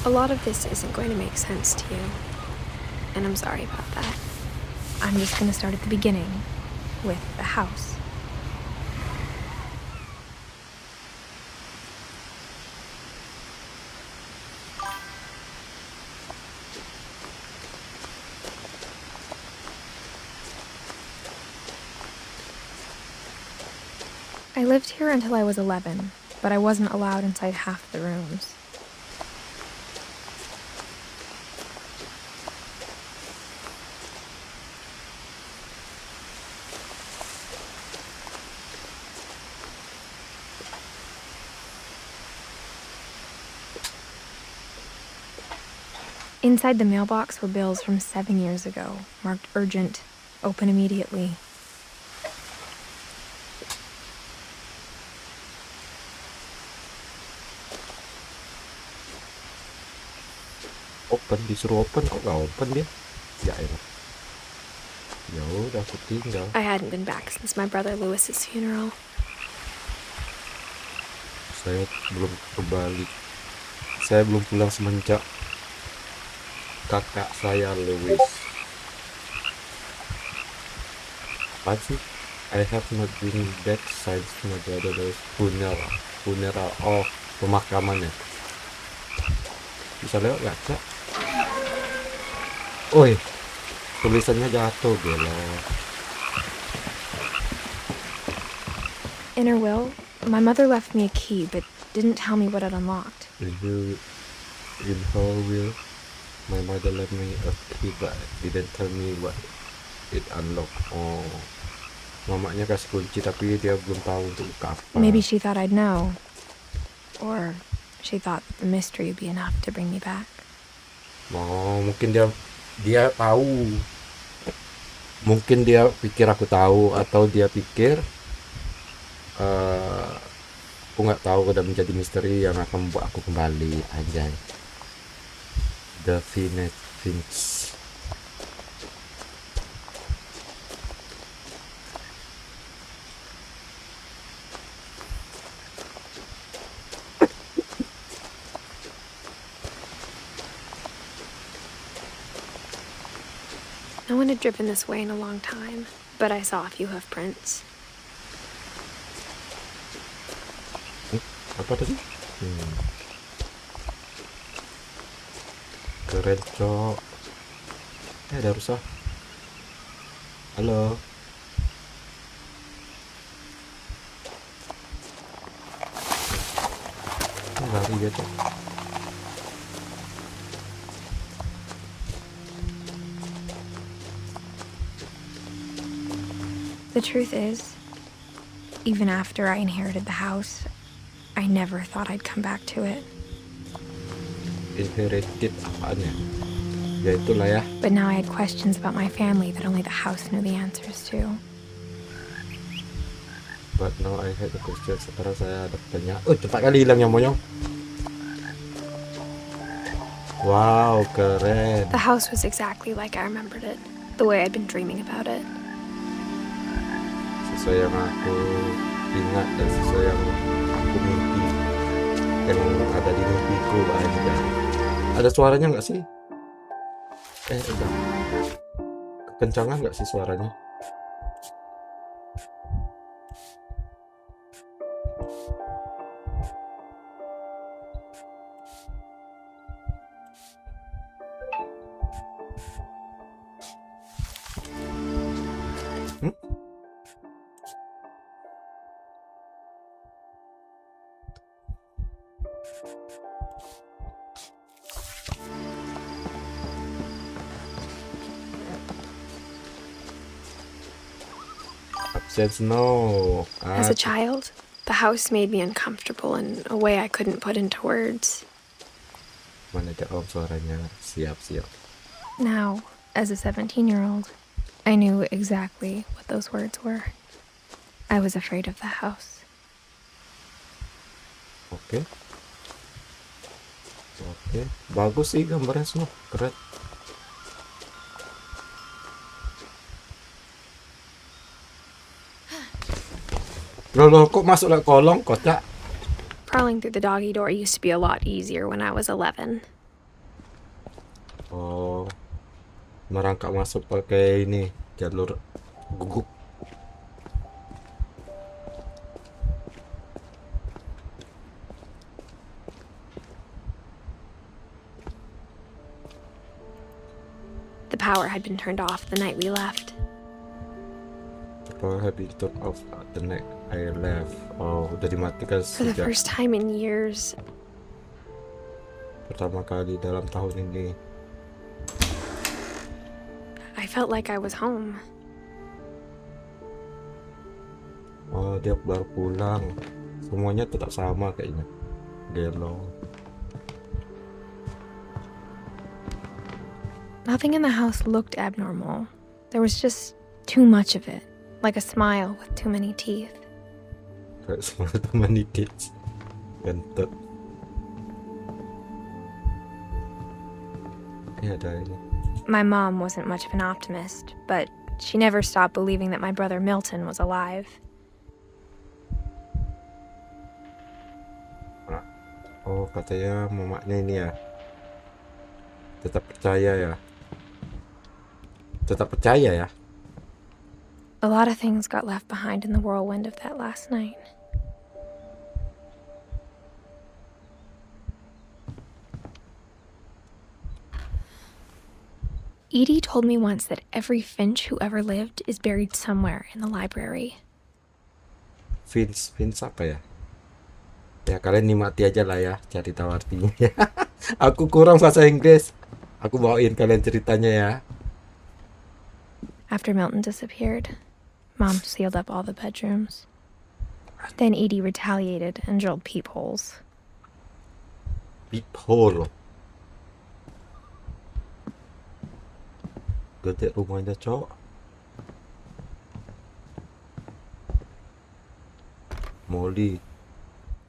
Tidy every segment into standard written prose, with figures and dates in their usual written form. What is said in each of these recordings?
A lot of this isn't going to make sense to you, and I'm sorry about that. I'm just going to start at the beginning, with the house. I lived here until I was 11, but I wasn't allowed inside half the rooms. Inside the mailbox were bills from 7 years ago, marked urgent, open immediately. Open, disuruh open kok nggak open dia? Ya elah. Ya udah aku tinggal. I hadn't been back since my brother Lewis's funeral. Saya belum kembali. Saya belum pulang semenjak kakak saya Lewis. Apa sih? I have not been back since my brother's funeral. Funeral, oh pemakamannya. Bisa lewat gak, Cak? Oi, tulisannya jatuh gila. In her will, my mother left me a key, but didn't tell me what it unlocked. In her will, my mother left me a key but didn't tell me what it unlocked. Oh, mamanya kasih kunci tapi dia belum tahu untuk buka apa. Maybe she thought I'd know. Or she thought the mystery would be enough to bring me back. Oh, mungkin dia tahu. Mungkin dia pikir aku tahu, atau dia pikir aku nggak tahu, udah menjadi misteri yang akan membuat aku kembali aja. Definite things. No one had driven this way in a long time, but I saw a few hoof prints. Apa tadi? Keren, Cok. Ada rusak. Halo. Lari dia, Cok. The truth is, even after I inherited the house, I never thought I'd come back to it. Inherited apaan ya? Ya itulah ya. But now I had questions about my family that only the house knew the answers to. But now I had a question. Sekarang saya ada pertanyaan. Oh, cepat kali hilang yang monyong. Wow, keren. The house was exactly like I remembered it, the way I'd been dreaming about it. Sesuai yang aku ingat dan sesuai yang aku mimpi, yang ada di mimpiku aja. Ada suaranya nggak sih? Udah. Kekencangan nggak sih suaranya? Says no. As a child, the house made me uncomfortable in a way I couldn't put into words. Mana ada om suaranya? Siap. Now, as a 17-year-old, I knew exactly what those words were. I was afraid of the house. Oke. Bagus sih gambarnya semua, keren. Loh, kok masuk ke kolong, kocak? Crawling through the doggy door used to be a lot easier when I was 11. merangkak masuk pakai ini jalur guguk. The power had been turned off the night we left. The power had been turned off the night I left. Oh, udah dimatikan For the sejak first time in years, pertama kali dalam tahun ini. I felt like I was home. Oh, dia baru pulang. Semuanya tetap sama kayaknya. Gelo. Nothing in the house looked abnormal. There was just too much of it, like a smile with too many teeth. Kayak semua teman dikit. Gantut. Ada ini. My mom wasn't much of an optimist, but she never stopped believing that my brother Milton was alive. Oh, katanya mamanya ini ya. Tetap percaya ya. Tetap percaya ya. A lot of things got left behind in the whirlwind of that last night. Edie told me once that every Finch who ever lived is buried somewhere in the library. Vince apa ya? Ya kalian nikmati aja lah ya, cari tahu artinya ya. Aku kurang bahasa Inggris. Aku bawain kalian ceritanya ya. After Milton disappeared, Mom sealed up all the bedrooms. Then Edie retaliated and drilled peepholes. Peephole. Gede rumahnya, cowok. Molly.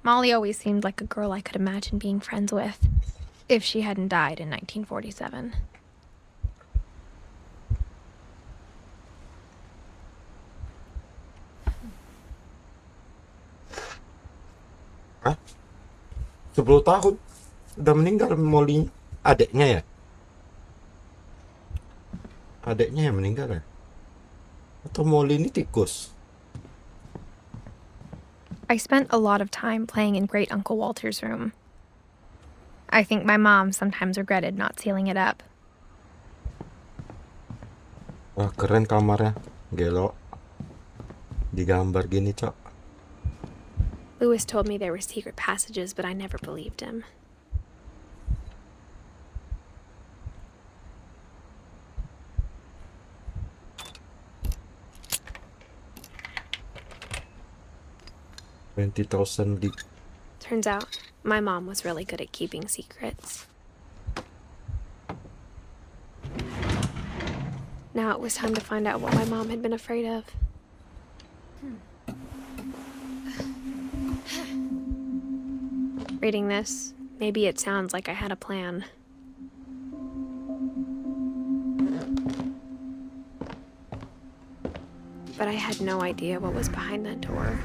Molly always seemed like a girl I could imagine being friends with, if she hadn't died in 1947. Hah? 10 tahun udah meninggal Molly. Adeknya ya? Adeknya yang meninggal ya? Atau Molly ini tikus? I spent a lot of time playing in Great Uncle Walter's room. I think my mom sometimes regretted not sealing it up. Wah, keren kamarnya. Gelo. Digambar gini, cok. Lewis told me there were secret passages, but I never believed him. $20,000 di. Turns out, my mom was really good at keeping secrets. Now it was time to find out what my mom had been afraid of. Reading this, maybe it sounds like I had a plan. But I had no idea what was behind that door.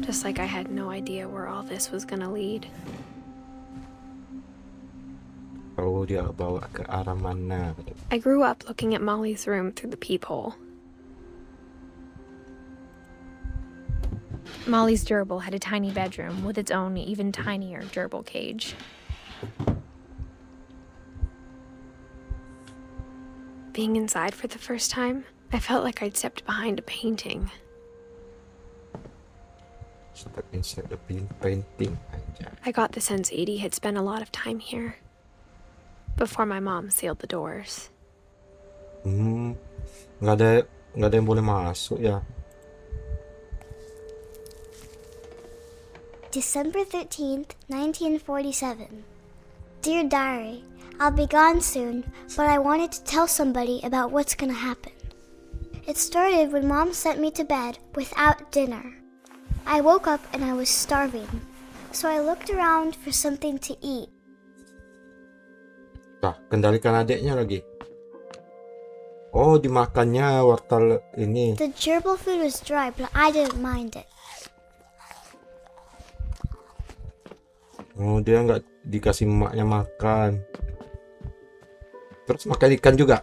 Just like I had no idea where all this was gonna lead. Oh, dia bawa ke arah mana? I grew up looking at Molly's room through the peephole. Molly's gerbil had a tiny bedroom with its own even tinier gerbil cage. Being inside for the first time, I felt like I'd stepped behind a painting. Step inside the painting aja. I got the sense Edie had spent a lot of time here before my mom sealed the doors. Nggak ada yang boleh masuk ya. December 13th, 1947. Dear Diary, I'll be gone soon, but I wanted to tell somebody about what's gonna happen. It started when Mom sent me to bed without dinner. I woke up and I was starving, so I looked around for something to eat. Nah, kendalikan adeknya lagi. Oh, dimakannya wortel ini. The gerbil food was dry, but I didn't mind it. Oh, dia nggak dikasih emaknya makan. Terus makan ikan juga?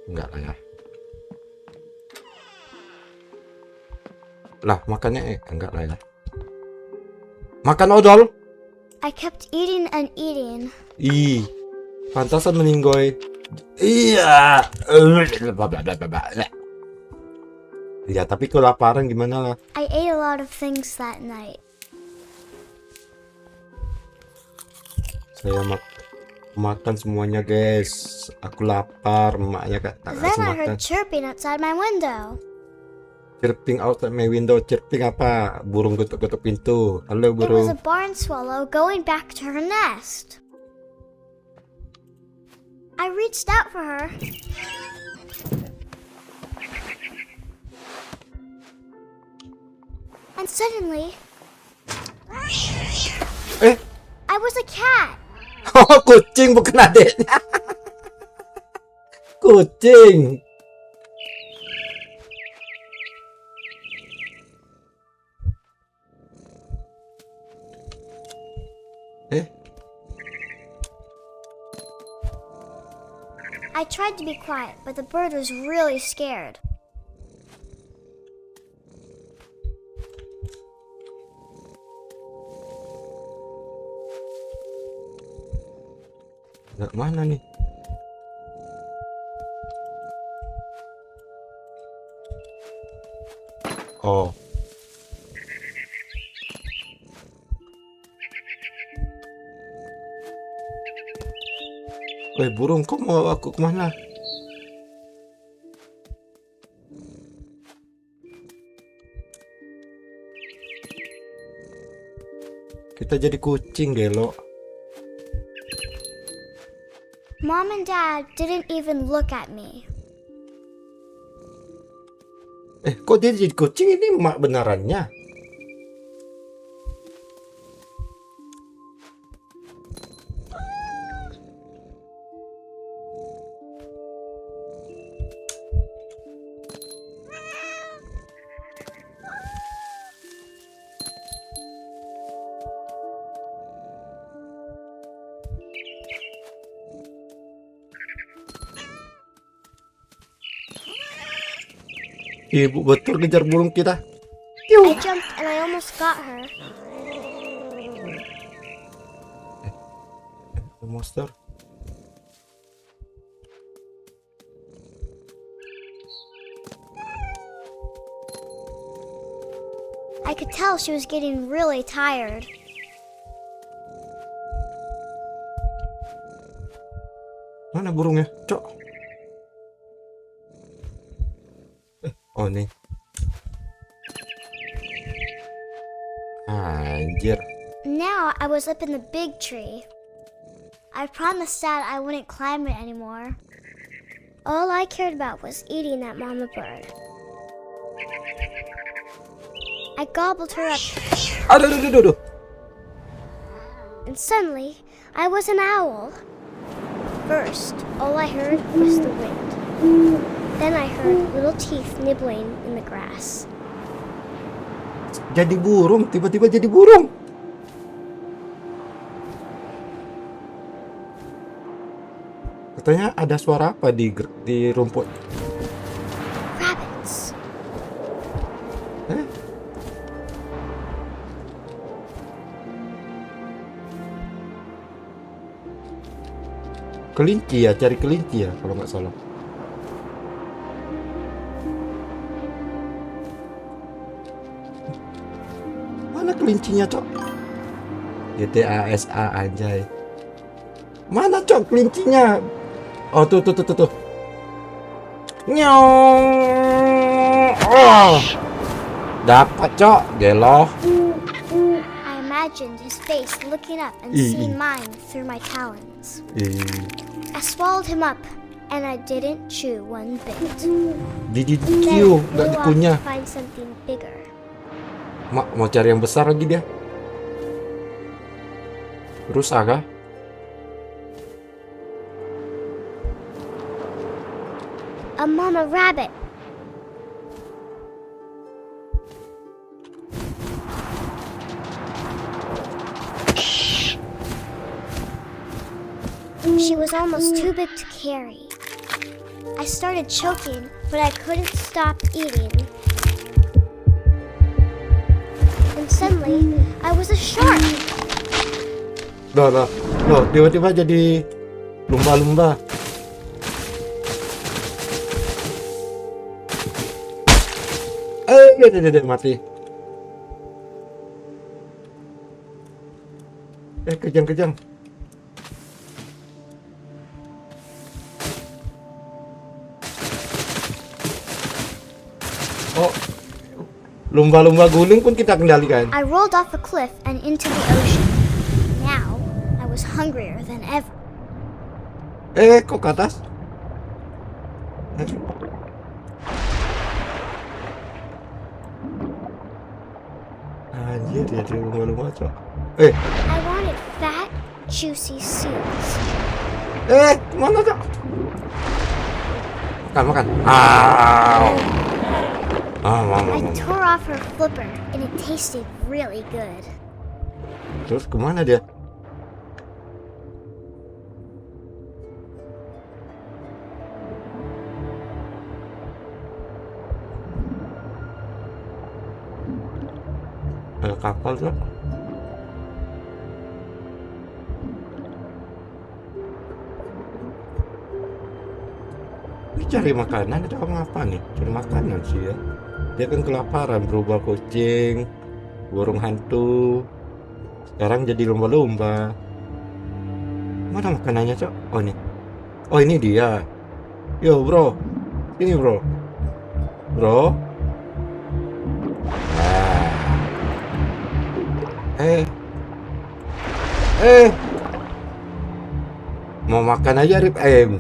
Enggak lah ya. Lah, makannya enggak lah ya. Makan odol? I kept eating and eating. Ih, pantasan meninggoy. Iya. Ya, tapi kelaparan gimana lah? I ate a lot of things that night. Saya makan semuanya, guys. Aku lapar, emaknya tak Then kasih I makan. heard chirping outside my window. Chirping outside my window. Chirping apa? Burung getuk-getuk pintu. Halo, It was burung. a barn swallow going back to her nest. I reached out for her. And suddenly, I was a cat. Oh, kucing bukan adeknya. Kucing. I tried to be quiet, but the bird was really scared. Nah, mana nih? Oh. Burung, kok mau aku kemana? Kita jadi kucing, gelo. Mom and Dad didn't even look at me. Kok dia jadi kucing? Ini mak benarannya. Ibu betul kejar burung kita. I jumped and I almost got her. Monster. I could tell she was getting really tired. Mana burungnya, Cok? Oh, nih. Anjir. Now I was up in the big tree. I promised Dad I wouldn't climb it anymore. All I cared about was eating that mama bird. I gobbled her up, Aduh. and suddenly I was an owl. First, all I heard was the wind. Then I heard little teeth nibbling in the grass. Jadi burung, tiba-tiba jadi burung. Katanya ada suara apa di rumput? Rabbits. Kelinci ya, cari kelinci ya kalau nggak salah. Mana kelincinya, Cok? GTA anjay. Mana, Cok, kelincinya? Oh, tuh. Nyong. Oh. Dapat, Cok. Gelo. I imagined his face looking up and seeing mine through my talons. I swallowed him up, and I didn't chew one bit. Did Then you? I Nggak flew off dikunyah. to find something bigger. Mau cari yang besar lagi dia. Rusak kah? A mama rabbit. She was almost too big to carry. I started choking, but I couldn't stop eating. And suddenly, I was a shark. Loh, tiba-tiba jadi lumba-lumba. Dia mati. Kejang. Oh, lumba-lumba guling pun kita kendalikan. I rolled off a cliff and into the ocean. Now, I was hungrier than ever. Kok ke atas? Anjir, dia lumba-lumba, Cok. I wanted fat, juicy seeds. Mana, Cok? Makan. I tore off her flipper and it tasted really good. Terus kemana dia? Ada kapal, Cok. Ini cari makanan atau apa nih? Cari makanan sih ya. Dia kan kelaparan, berubah kucing, burung hantu. Sekarang jadi lumba-lumba. Mana makanannya, Cok? Oh, ini. Oh, ini dia. Yo, bro. Ini, bro. Bro. Mau makan aja rib ayam.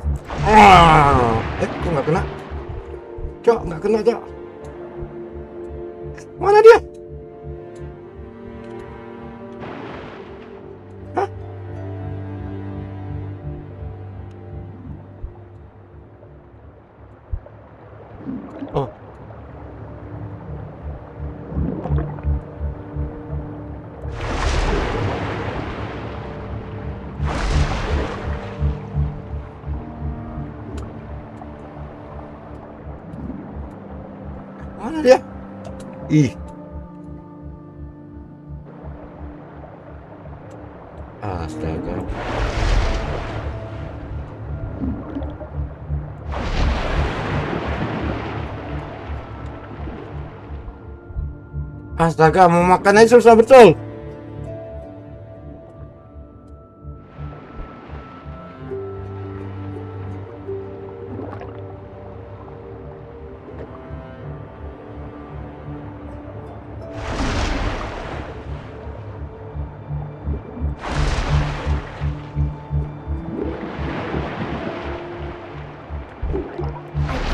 Kok nggak kena? Cok, nggak kena, Cok. Mana dia? Hah? Oh. Mana dia? Ih. Astaga. Astaga, mau makan aja susah betul.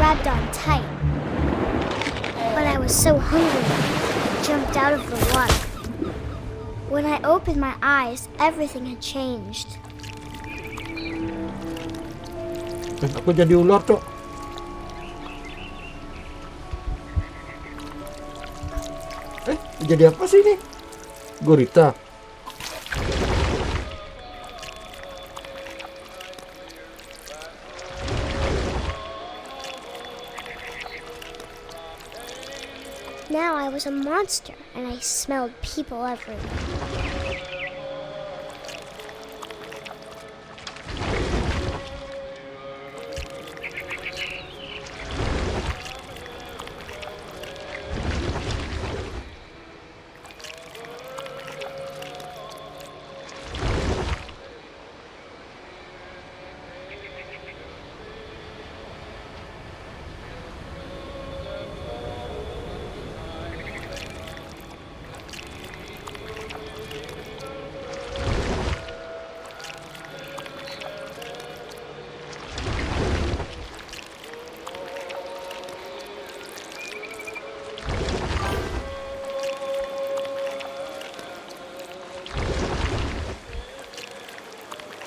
Grabbed on tight, but I was so hungry, I jumped out of the water. When I opened my eyes, everything had changed. Aku jadi ular, Cok. Jadi apa sih ini? Gurita. Now I was a monster, and I smelled people everywhere.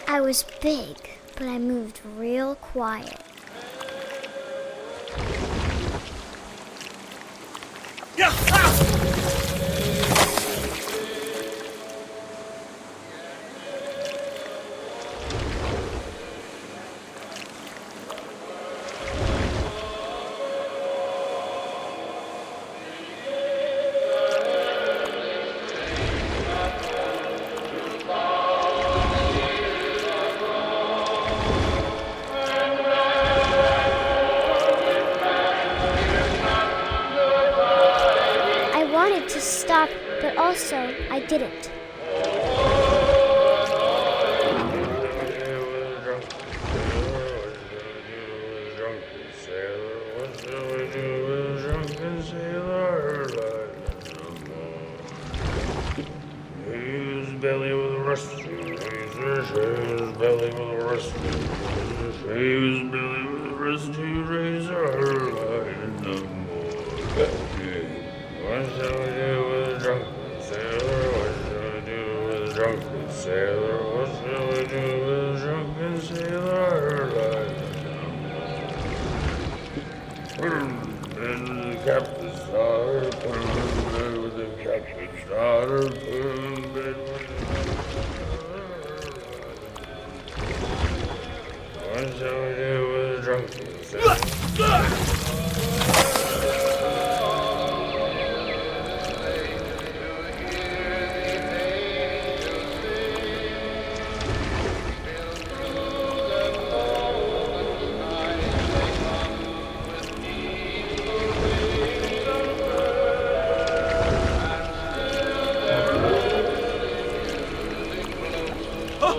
I was big, but I moved real quiet. to stop, but also I didn't.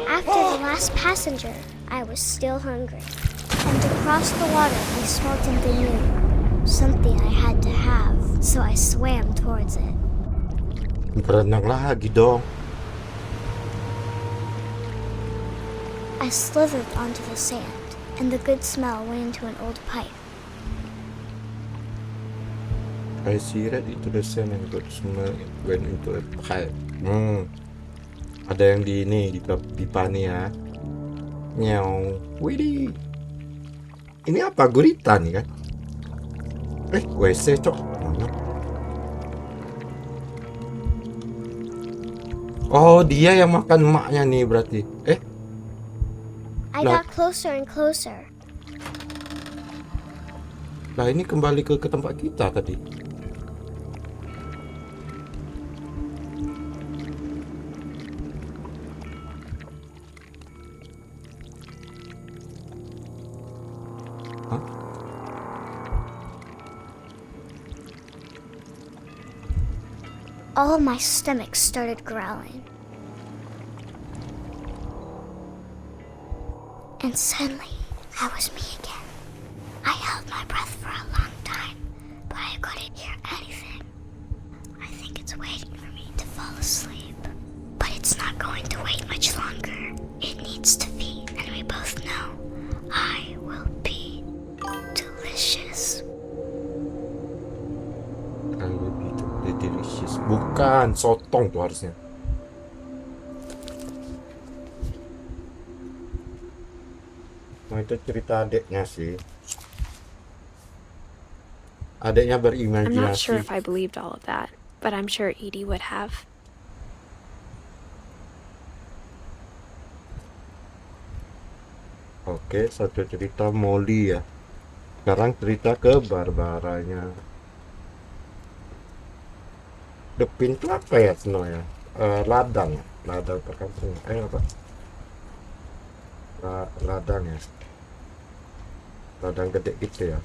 After the last passenger, I was still hungry. And across the water, I smelled something new. Something I had to have, so I swam towards it. Berenang lagi dong. I slithered onto the sand, and the good smell went into an old pipe. I see red into the sand and good smell went into a pipe. Ada yang di ini di pipa nih ya. Nyau. Widih. Ini apa, gurita nih kan? WC cok. Oh, dia yang makan emaknya nih berarti. I got closer and closer. Nah, ini kembali ke tempat kita tadi. Hah? All my stomach started growling. And suddenly, I was me again. I held my breath for a long time, but I couldn't hear anything. I think it's waiting for me to fall asleep. But it's not going to wait much longer. It needs to feed, and we both know I will be delicious. I will be delicious. Bukan, sotong tuh harusnya. Nah, itu cerita adeknya sih. Adeknya berimajinasi. I'm not sure if I believed all of that, but I'm sure Edie would have. Oke, satu cerita Molly ya. Sekarang cerita ke Barbaranya. The Pin itu apa ya sebenarnya? Ladang perkampungan. Apa? Ladang ya. Ladang gede gitu ya.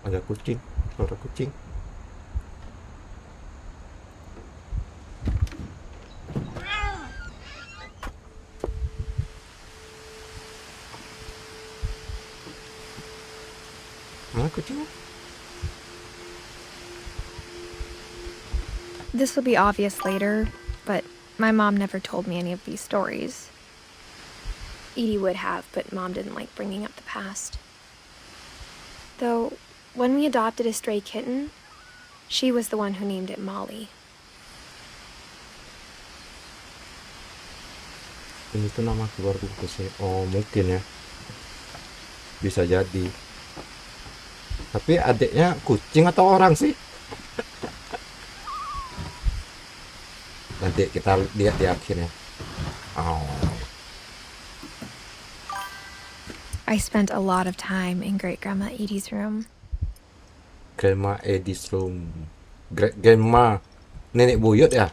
Ada kucing, suara kucing. Mana kucingnya? This will be obvious later, but my mom never told me any of these stories. Edie would have, but Mom didn't like bringing up the past. Though, when we adopted a stray kitten, she was the one who named it Molly. Ini tuh nama keluarga sih. Oh, mungkin ya. Bisa jadi. Tapi adiknya kucing atau orang sih? Nanti kita lihat di akhirnya. Oh. I spent a lot of time in Great Grandma Edie's room. Grandma Edie's room. Grandma. Nenek buyut ya?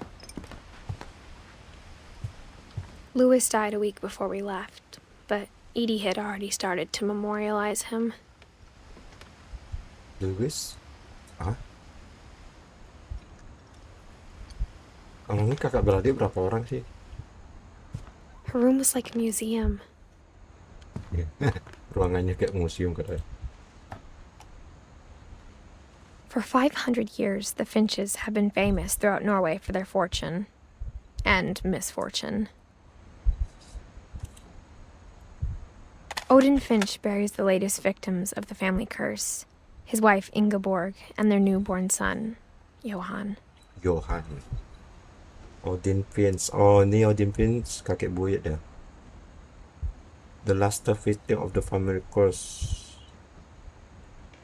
Louis died a week before we left, but Edie had already started to memorialize him. Lewis? Ah? Kamu ini kakak beradik berapa orang sih? Her room was like a museum. Ruangannya kayak museum katanya. For 500 years, the Finches have been famous throughout Norway for their fortune and misfortune. Odin Finch buries the latest victims of the family curse, his wife Ingeborg and their newborn son, Johan. Johan. Odin Finch. Oh, ini Odin Finch kakek buyut dah. The last victim of the family curse.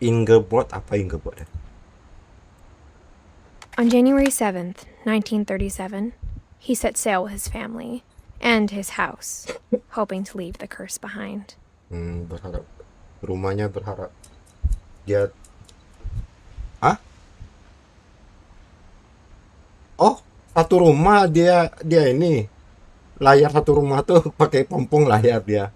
Ingeborg, apa Ingeborg? On January 7th, 1937, he set sail with his family and his house, hoping to leave the curse behind. Berharap. Rumahnya berharap. Dia... Ah? Oh, satu rumah dia ini. Layar satu rumah tuh pakai pompong layar dia.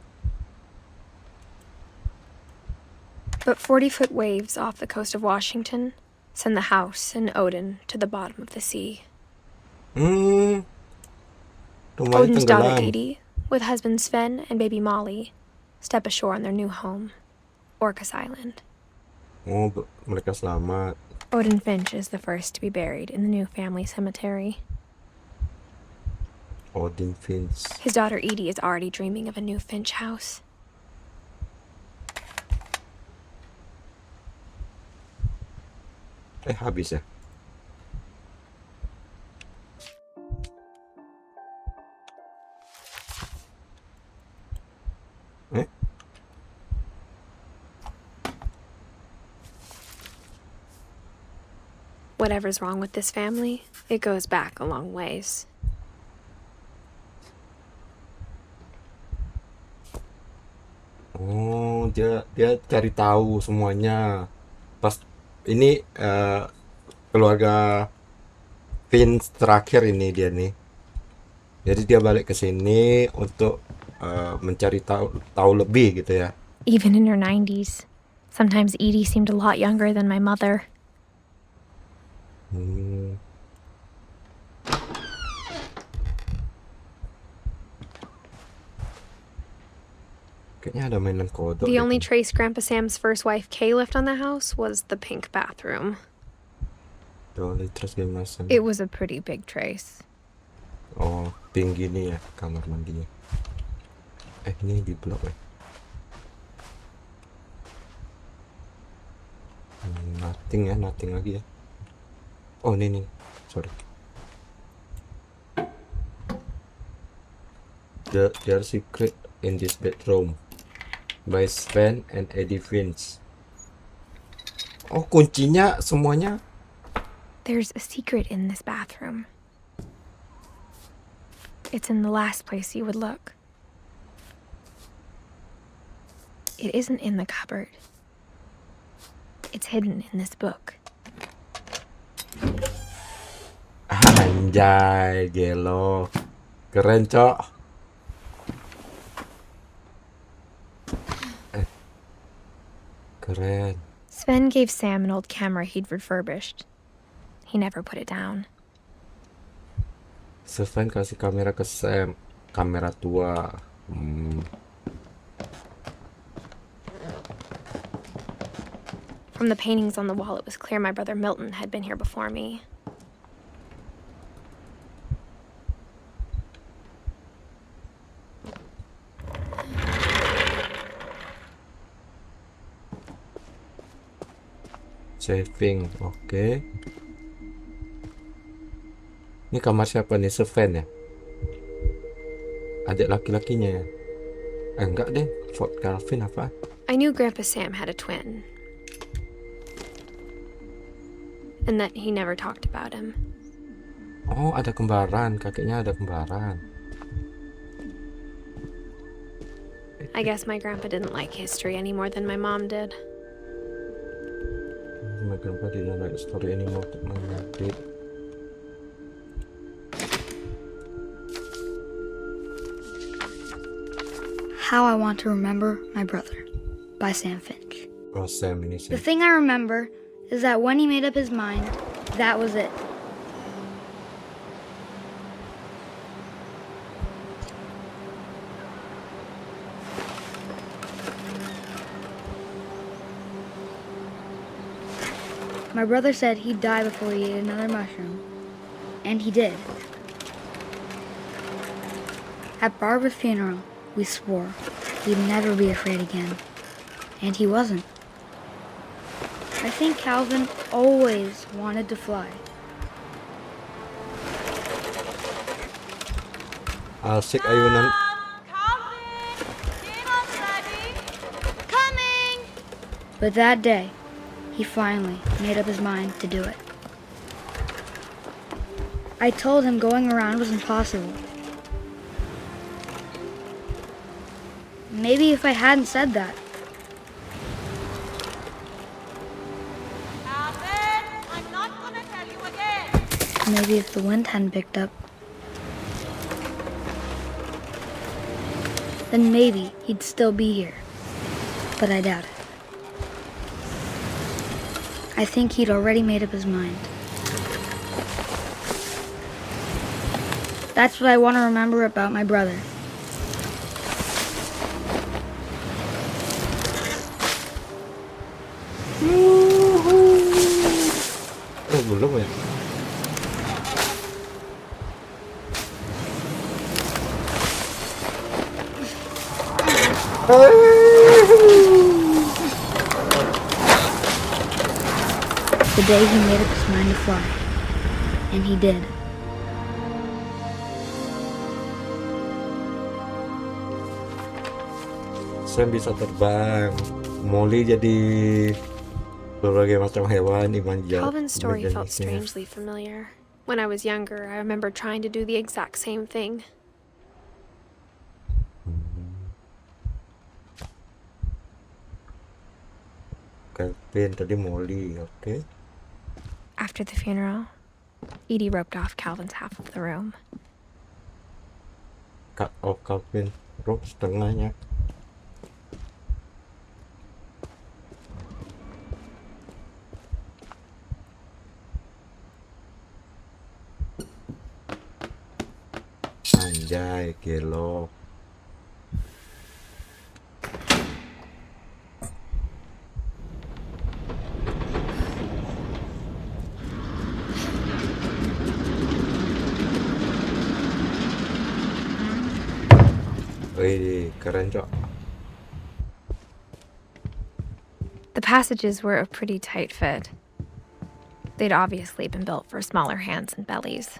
But 40-foot waves off the coast of Washington send the house and Odin to the bottom of the sea. Rumahnya Odin's daughter tenggelam. Edie, with husband Sven and baby Molly, step ashore on their new home, Orcas Island. Oh, mereka selamat. Odin Finch is the first to be buried in the new family cemetery. Odin Finch. His daughter Edie is already dreaming of a new Finch house. Habis ya? Whatever's wrong with this family, it goes back a long ways. Oh, dia cari tahu semuanya. Pas ini keluarga Vince terakhir ini dia nih. Jadi dia balik ke sini untuk mencari tahu lebih gitu ya. Even in her 90s, sometimes Edie seemed a lot younger than my mother. Kayaknya ada mainan kodok. The only trace Grandpa Sam's first wife Kay left on the house was the pink bathroom. It was a pretty big trace. Oh, pink gini ya kamar mandinya. Ini di blok ya. Nothing lagi ya. Oh, ini. Sorry. Their secret in this bedroom by Sven and Eddie Finch. Oh, kuncinya semuanya. There's a secret in this bathroom. It's in the last place you would look. It isn't in the cupboard. It's hidden in this book. Anjay, gelo. Keren, Cok. Keren. Sven gave Sam an old camera he'd refurbished. He never put it down. Sven kasih kamera ke Sam. Kamera tua. From the paintings on the wall, it was clear my brother Milton had been here before me. Saving, oke. Ini kamar siapa nih? Sven ya? Adik laki-lakinya ya? Enggak deh, Fort Calvin apa? I knew Grandpa Sam had a twin. And that he never talked about him. Oh, ada kembaran. Kakeknya ada kembaran. I guess my grandpa didn't like history any more than my mom did. My grandpa didn't like story anymore. How I Want to Remember My Brother by Sam Finch. Oh, Sam ini The Sam. thing I remember is that when he made up his mind, that was it. My brother said he'd die before he ate another mushroom, and he did. At Barbara's funeral, we swore he'd never be afraid again, and he wasn't. I think Calvin always wanted to fly. Asik ayunan. But that day, he finally made up his mind to do it. I told him going around was impossible. Maybe if I hadn't said that, Alvin, I'm not gonna tell you again. maybe if the wind hadn't picked up, then maybe he'd still be here. But I doubt it. I think he'd already made up his mind. That's what I want to remember about my brother. Oh, belum ya? The day he made up his mind to fly. And he did. Sam bisa terbang. Molly jadi berbagai macam hewan, imanja. Calvin's story dan felt jenisnya. strangely familiar. When I was younger, I remember trying to do the exact same thing. Calvin tadi Molly, oke. After the funeral, Edie roped off Calvin's half of the room. Cut off Calvin, rope setengahnya. Anjay, gelo. Wih, keren cok. The passages were a pretty tight fit. They'd obviously been built for smaller hands and bellies.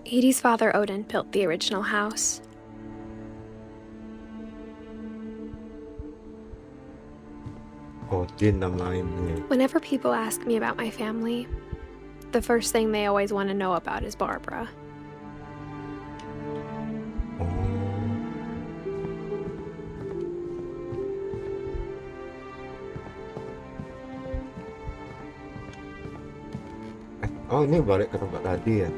Edie's father, Odin, built the original house. Odin nama ini. Whenever people ask me about my family, the first thing they always want to know about is Barbara. Oh, ini balik ke tempat tadi ya.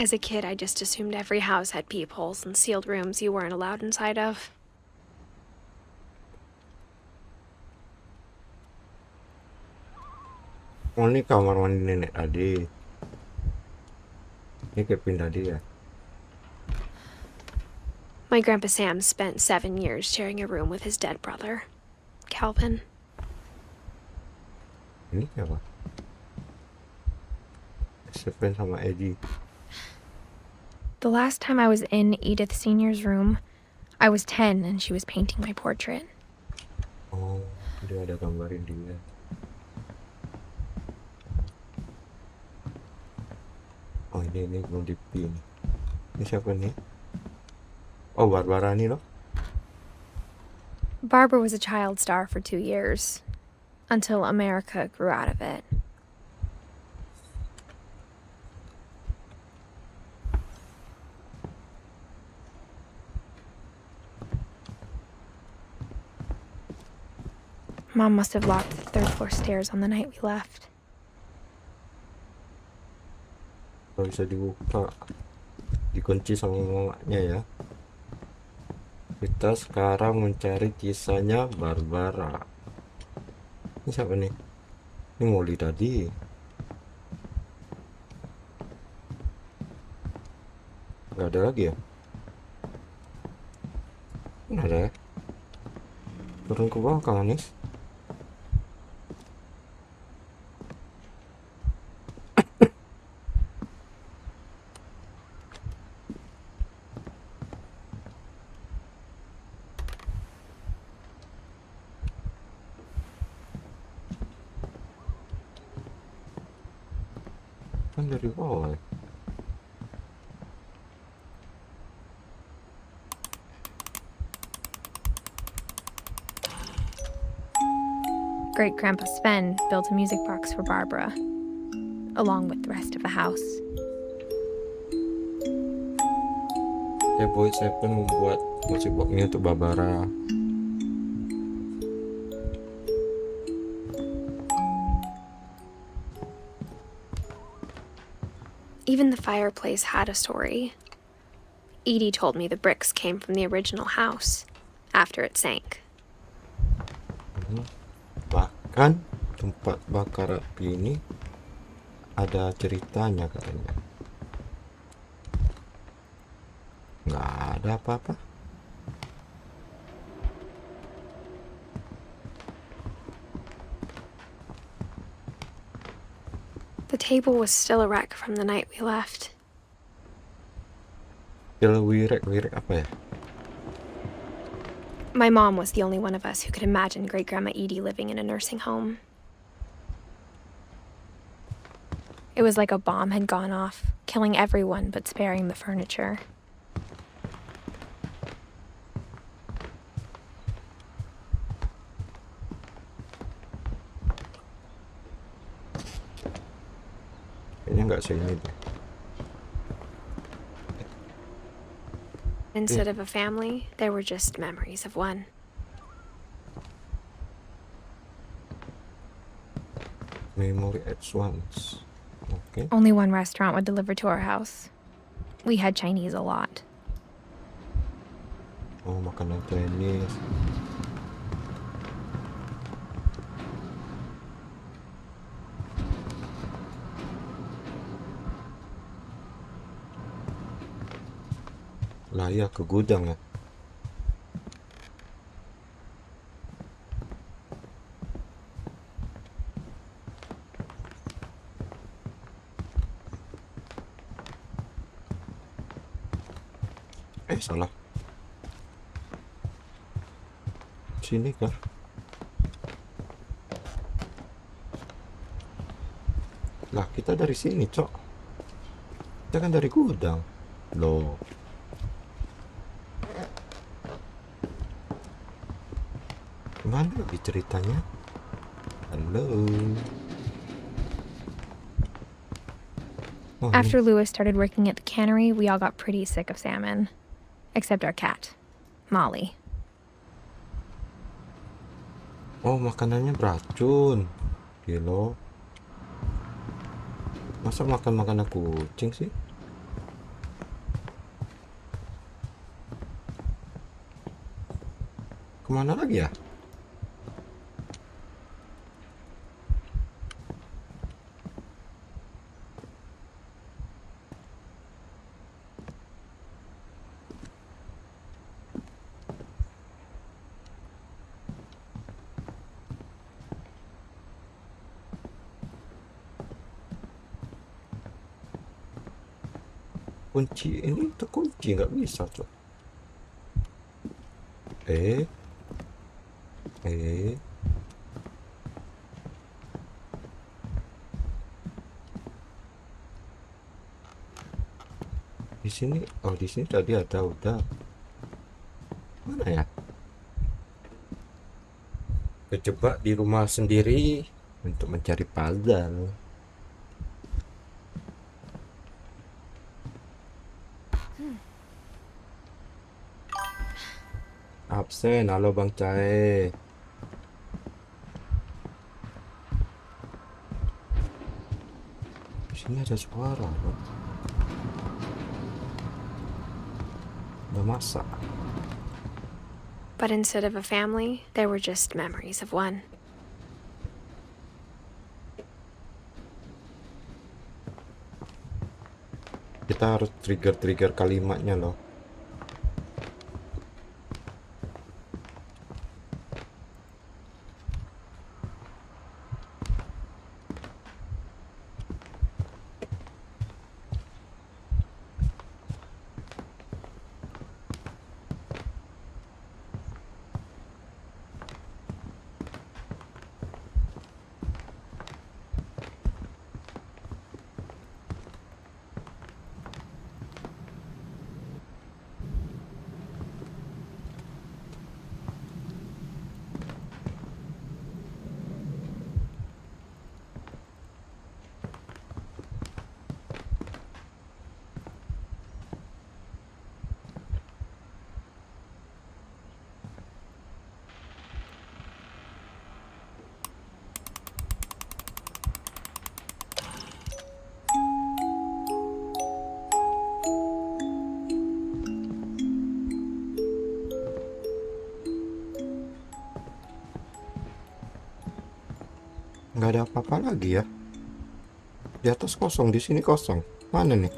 As a kid, I just assumed every house had peepholes and sealed rooms you weren't allowed inside of. Oh, ini kamar mandi nenek tadi. Ini Kevin tadi ya. My Grandpa Sam spent 7 years sharing a room with his dead brother, Calvin. Ini apa? Stephen sama Eddie. The last time I was in Edith Sr.'s room, I was 10 and she was painting my portrait. Oh, dia ada gambarin dia. Oh, ini belum dipin. Ini siapa nih? Oh, Barbara nih loh. Barbara was a child star for 2 years, until America grew out of it. Mom must have locked the third floor stairs on the night we left. Kalau bisa dibuka, dikunci sama mamanya ya. Kita sekarang mencari kisahnya Barbara. Ini siapa nih? Ini Molly tadi. Nggak ada lagi ya? Nggak ada ya? Turun ke bawah Kang Anis. Kan dari bawah ya? Great Grandpa Sven built a music box for Barbara, along with the rest of the house. Boy Seven membuat musik boxnya untuk Barbara. Even the fireplace had a story. Edie told me the bricks came from the original house after it sank. Bahkan tempat bakar api ini ada ceritanya katanya. Nggak ada apa-apa. The table was still a wreck from the night we left. Wirek apa ya? My mom was the only one of us who could imagine Great Grandma Edie living in a nursing home. It was like a bomb had gone off, killing everyone but sparing the furniture. Kayaknya nggak segini deh. Instead of a family, there were just memories of one. Memory at once. Oke. Only one restaurant would deliver to our house. We had Chinese a lot. Oh, makanan Chinese. Layak ke gudang ya. Salah. Sini kah? Lah, kita dari sini, Cok. Kita kan dari gudang. Loh. Gimana lagi ceritanya? Halo. Oh, After Lewis started working at the cannery, we all got pretty sick of salmon. Except our cat, Molly. oh, makanannya beracun. Gila. Masa makan makanan kucing sih? Kemana lagi ya? Kunci ini terkunci, nggak bisa, Cok. Eh di sini, oh di sini tadi ada, udah. Mana ya? Kejebak di rumah sendiri untuk mencari puzzle. Absen, halo Bang Cae. Ini ada suara loh. Udah masak. But instead of a family, there were just memories of one. Kita harus trigger kalimatnya loh. Nggak ada apa-apa lagi ya. Di atas kosong, di sini kosong. Mana nih?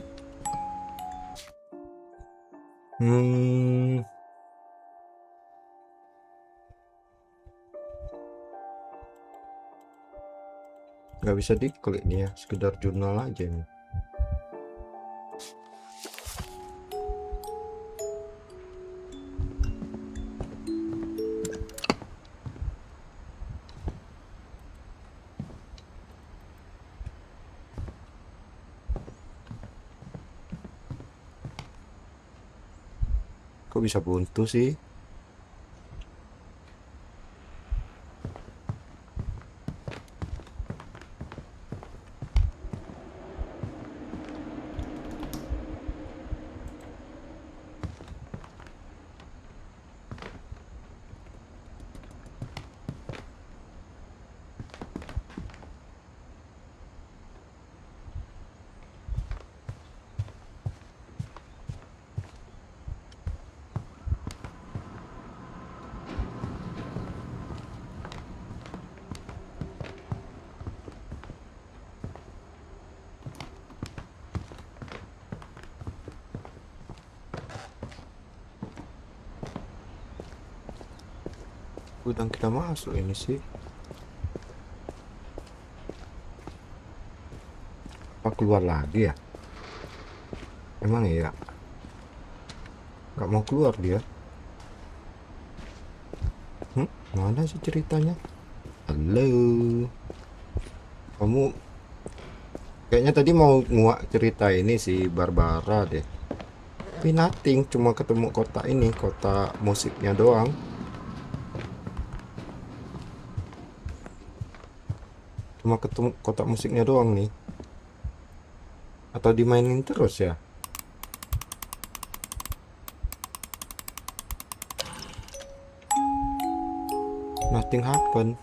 Nggak bisa diklik nih ya, sekedar jurnal aja nih. Kok bisa buntu sih? Udah kita masuk ini sih. Apa keluar lagi ya? Emang iya? Nggak mau keluar dia. Mana sih ceritanya? Halo. Kamu kayaknya tadi mau nguak cerita ini sih Barbara deh. Tapi nothing, cuma ketemu kota ini, kota musiknya doang. Cuma ketemu kotak musiknya doang nih. Atau dimainin terus ya? Nothing happen.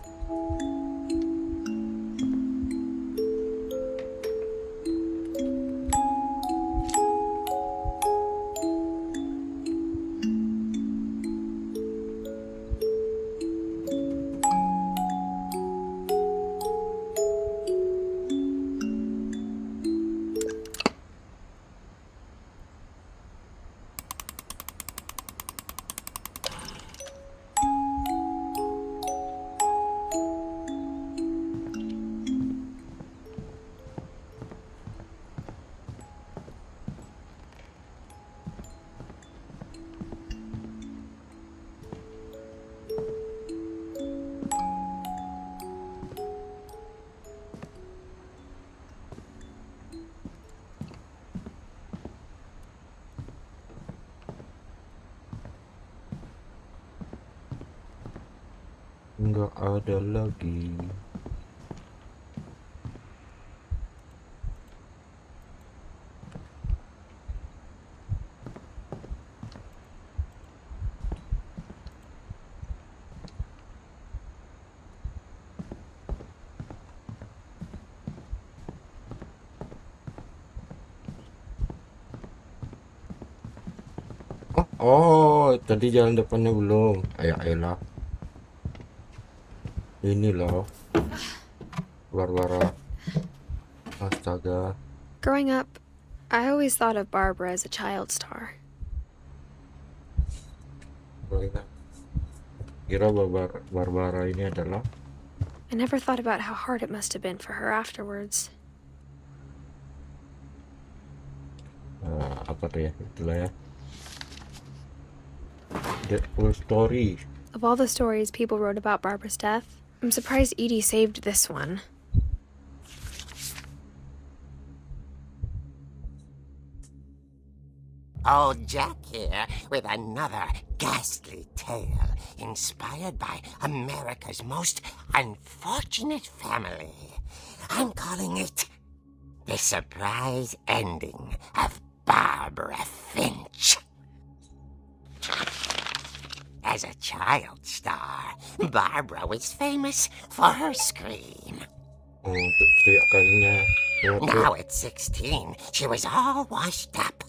Nggak ada lagi. Oh, tadi jalan depannya belum. Ayolah. Ini loh. Barbara. Astaga. Growing up, I always thought of Barbara as a child star. Kira Barbara ini adalah I never thought about how hard it must have been for her afterwards. apa tuh ya? Itulah ya. The full story. Of all the stories people wrote about Barbara's death, I'm surprised Edie saved this one. Old Jack here with another ghastly tale inspired by America's most unfortunate family. I'm calling it The Surprise Ending of Barbara Finch. As a child star, Barbara was famous for her scream. Oh, teriakannya. Now at 16, she was all washed up.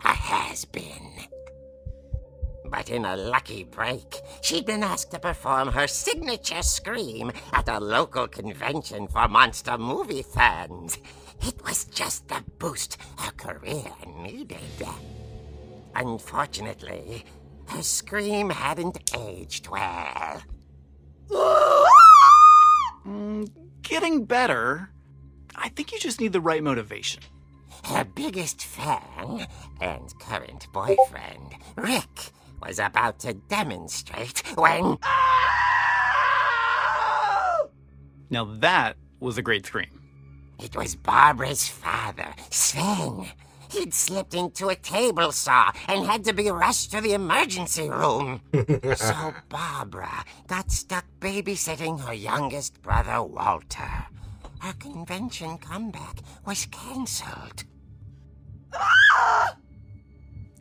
A has-been. But in a lucky break, she'd been asked to perform her signature scream at a local convention for monster movie fans. It was just the boost her career needed. Unfortunately, her scream hadn't aged well. Getting better. I think you just need the right motivation. Her biggest fan and current boyfriend, Rick, was about to demonstrate when... Now that was a great scream. It was Barbara's father, Sven. He'd slipped into a table saw and had to be rushed to the emergency room. So Barbara got stuck babysitting her youngest brother, Walter. Her convention comeback was cancelled.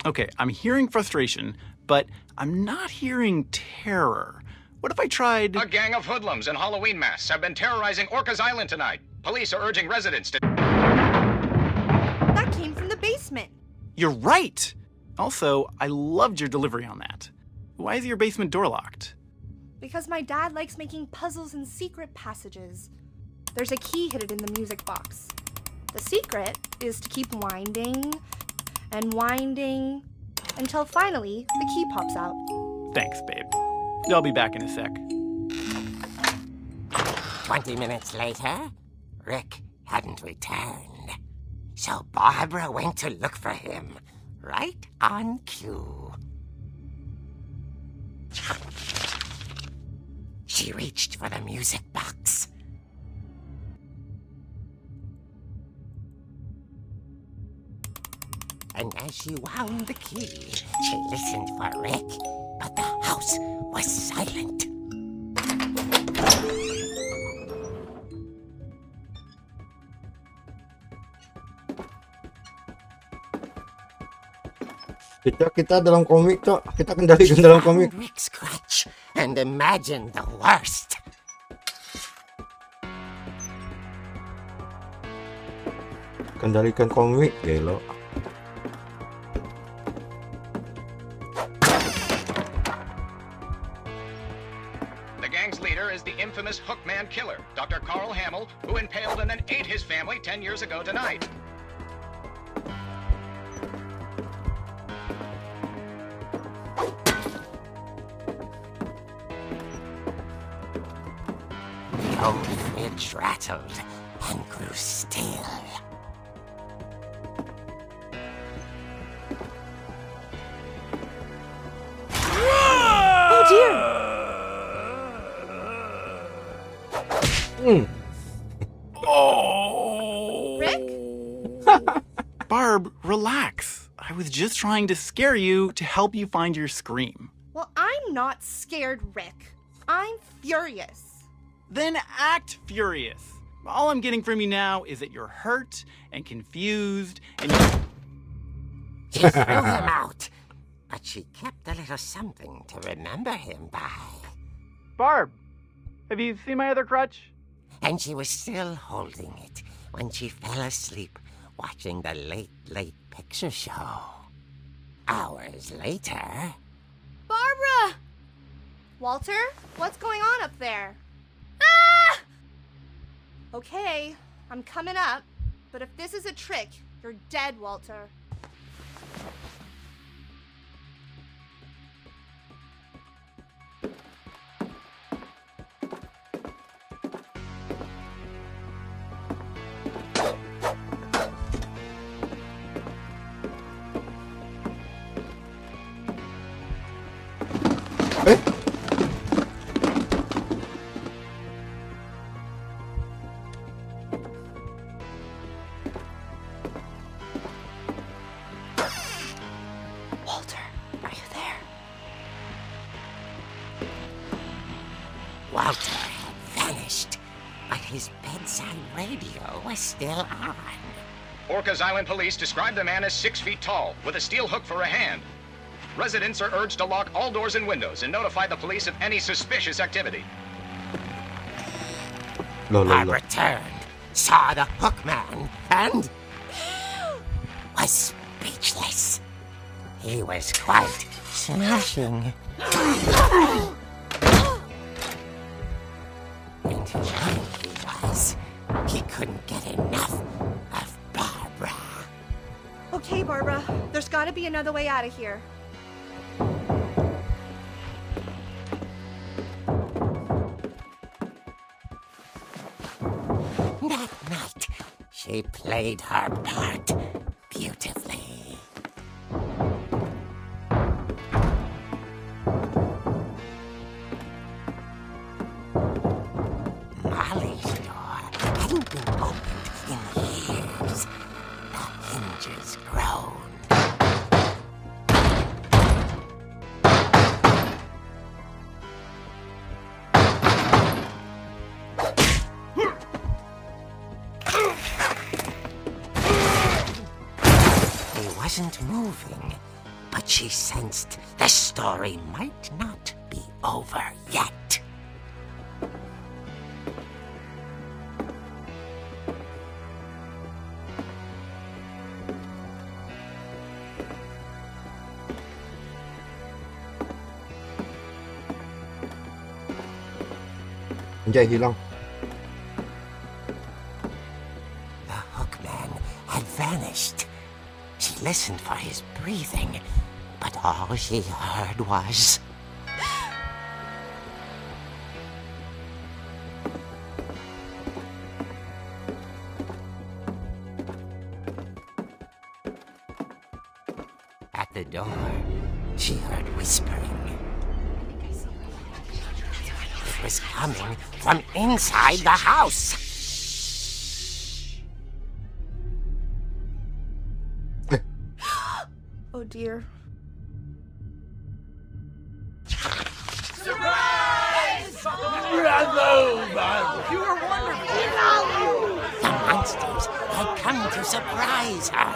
Okay, I'm hearing frustration, but I'm not hearing terror. What if I tried... A gang of hoodlums in Halloween masks have been terrorizing Orcas Island tonight. Police are urging residents to... That came from the basement. You're right! Also, I loved your delivery on that. Why is your basement door locked? Because my dad likes making puzzles and secret passages. There's a key hidden in the music box. The secret is to keep winding and winding until finally the key pops out. Thanks, babe. I'll be back in a sec. 20 minutes later, Rick hadn't returned. So Barbara went to look for him, right on cue. She reached for the music box. And as she wound the key, she listened for Rick, but the house was silent. Kita dalam komik, Cok. Kita kendalikan dalam komik. Rick's crutch and imagined the worst. Kendalikan komik, gelo. The gang's leader is the infamous Hookman killer, Dr. Carl Hamill, who impaled and then ate his family 10 years ago tonight. The old fridge rattled and grew still. Oh dear! Rick? Barb, relax. I was just trying to scare you to help you find your scream. Well, I'm not scared, Rick. I'm furious. Then act furious. All I'm getting from you now is that you're hurt and confused and you... She threw him out, but she kept a little something to remember him by. Barb, have you seen my other crutch? And she was still holding it when she fell asleep watching the late picture show. hours later... Barbara! Walter, what's going on up there? Ah! Okay, I'm coming up, but if this is a trick, you're dead, Walter. Walter had vanished, but his bedside radio was still on. Orcas Island police describe the man as 6 feet tall, with a steel hook for a hand. Residents are urged to lock all doors and windows and notify the police of any suspicious activity. Barbara turned, saw the hook man, and was speechless. He was quite smashing. And young he was. He couldn't get enough of Barbara. Okay, Barbara, there's gotta be another way out of here. That night, she played her part beautifully. Molly's door hadn't been opened in years. The hinges groaned. He wasn't moving, but she sensed the story might not be over yet. Anjay, hilang. The hookman had vanished. She listened for his breathing, but all she heard was... At the door, she heard whispering. It was coming from inside the house. Oh dear. The monsters had come to surprise her.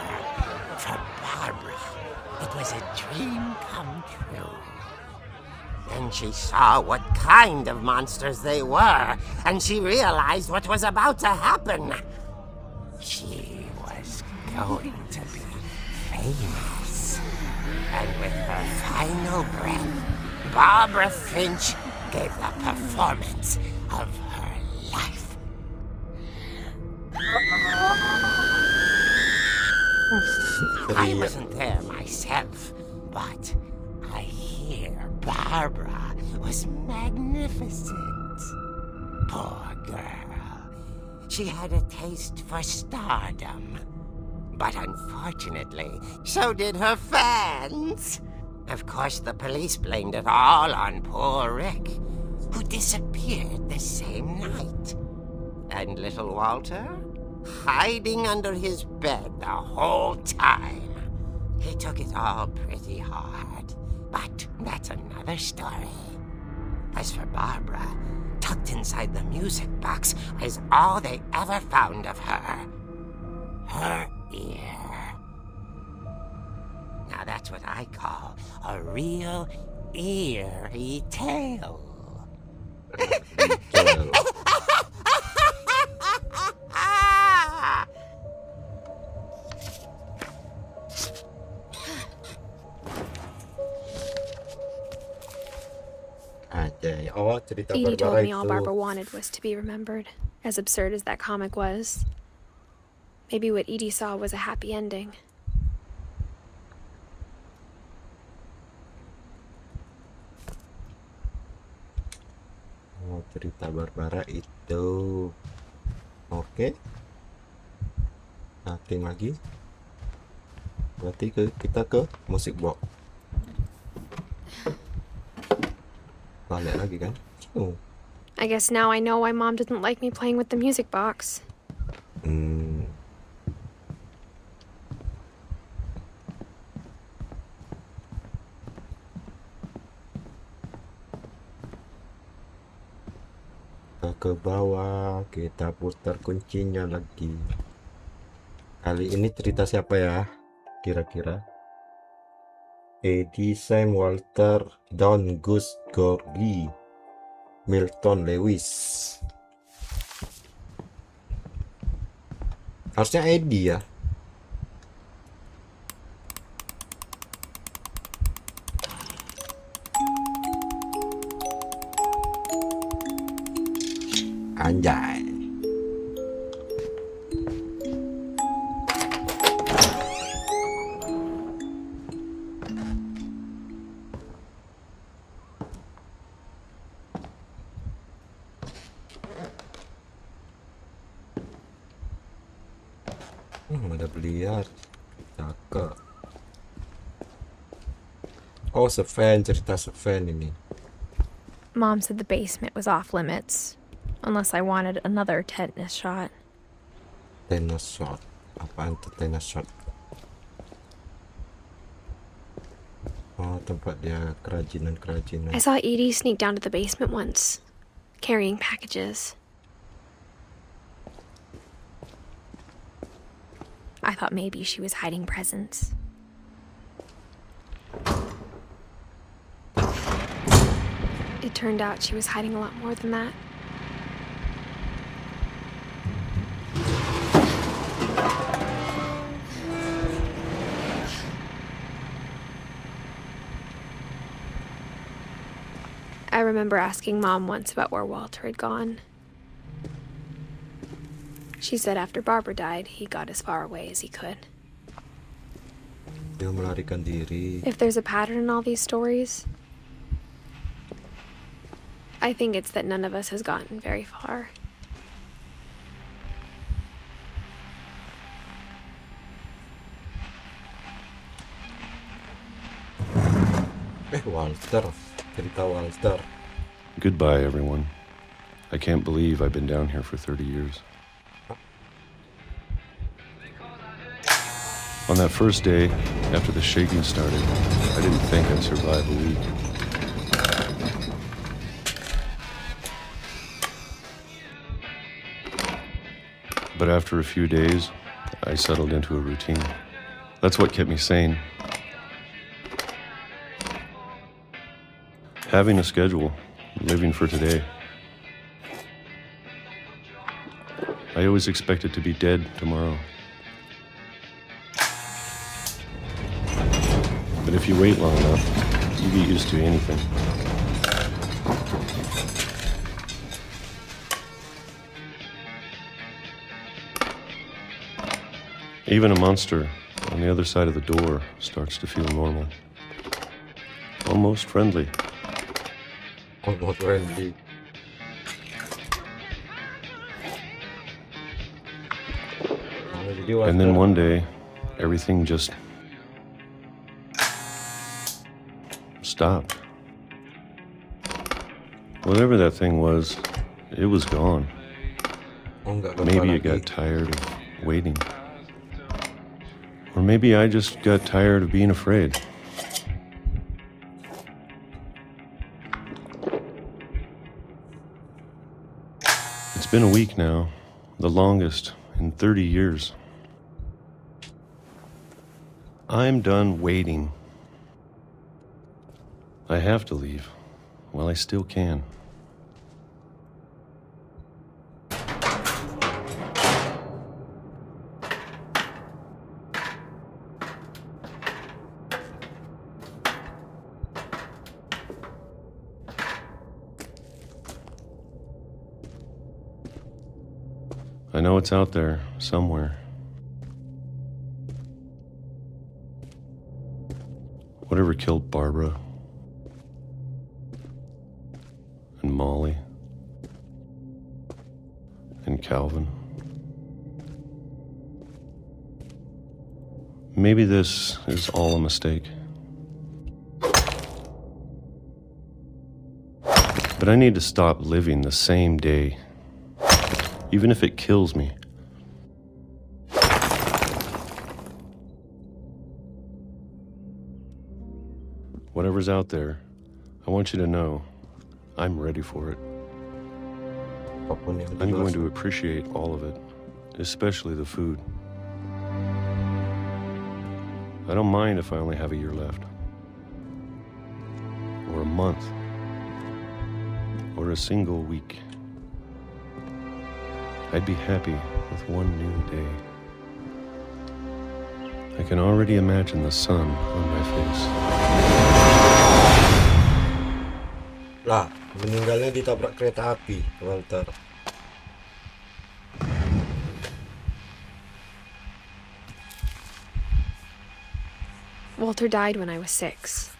For Barbara, it was a dream come true. Then she saw what kind of monsters they were, and she realized what was about to happen. She was going to be famous. And with her final breath, Barbara Finch gave the performance of her life. I wasn't there myself, but I hear Barbara was magnificent. Poor girl. She had a taste for stardom. But unfortunately, so did her fans. Of course, the police blamed it all on poor Rick, who disappeared the same night. And little Walter? Hiding under his bed the whole time. He took it all pretty hard, but that's another story. As for Barbara, tucked inside the music box was all they ever found of her. Her ear. Now that's what I call a real eerie tale. Oh, cerita Edie told Barbara me all itu. Barbara wanted was to be remembered, as absurd as that comic was. Maybe what Edie saw was a happy ending. Oh, cerita Barbara itu. Oke. Nothing lagi. Berarti kita ke musik box. Balik lagi kan? Oh. I guess now I know why Mom didn't like me playing with the music box. Kita ke bawah, kita putar kuncinya lagi. Kali ini cerita siapa ya? Kira-kira? Eddie, Sam, Walter, Don, Gus, Gordy, Milton, Lewis. Harusnya Eddie ya. Anjay. Ada Biar. Cakep. Oh, Seven, cerita Seven ini. Mom said the basement was off limits, unless I wanted another tetanus shot. Tetanus shot. Apaan tuh tetanus shot? Oh, tempat dia kerajinan-kerajinan. I saw Edie sneak down to the basement once, carrying packages. I thought maybe she was hiding presents. It turned out she was hiding a lot more than that. I remember asking Mom once about where Walter had gone. She said after Barbara died, he got as far away as he could. Dia melarikan diri. If there's a pattern in all these stories, I think it's that none of us has gotten very far. Walter. Cerita Walter. Goodbye, everyone. I can't believe I've been down here for 30 years. On that first day, after the shaking started, I didn't think I'd survive a week. But after a few days, I settled into a routine. That's what kept me sane. Having a schedule, living for today. I always expected to be dead tomorrow. But if you wait long enough, you get used to anything. Even a monster on the other side of the door starts to feel normal. Almost friendly. Almost friendly. And then one day, everything just stopped. Whatever that thing was, it was gone. Maybe it got tired of waiting. Or maybe I just got tired of being afraid. It's been a week now, the longest in 30 years. I'm done waiting. I have to leave while I still can. know it's out there somewhere. Whatever killed Barbara and Molly and Calvin. Maybe this is all a mistake. But I need to stop living the same day, even if it kills me. Whatever's out there, I want you to know I'm ready for it. I'm going to appreciate all of it, especially the food. I don't mind if I only have a year left, or a month, or a single week. I'd be happy with one new day. I can already imagine the sun on my face. Lah, meninggalnya ditabrak kereta api, Walter. Walter died when I was 6.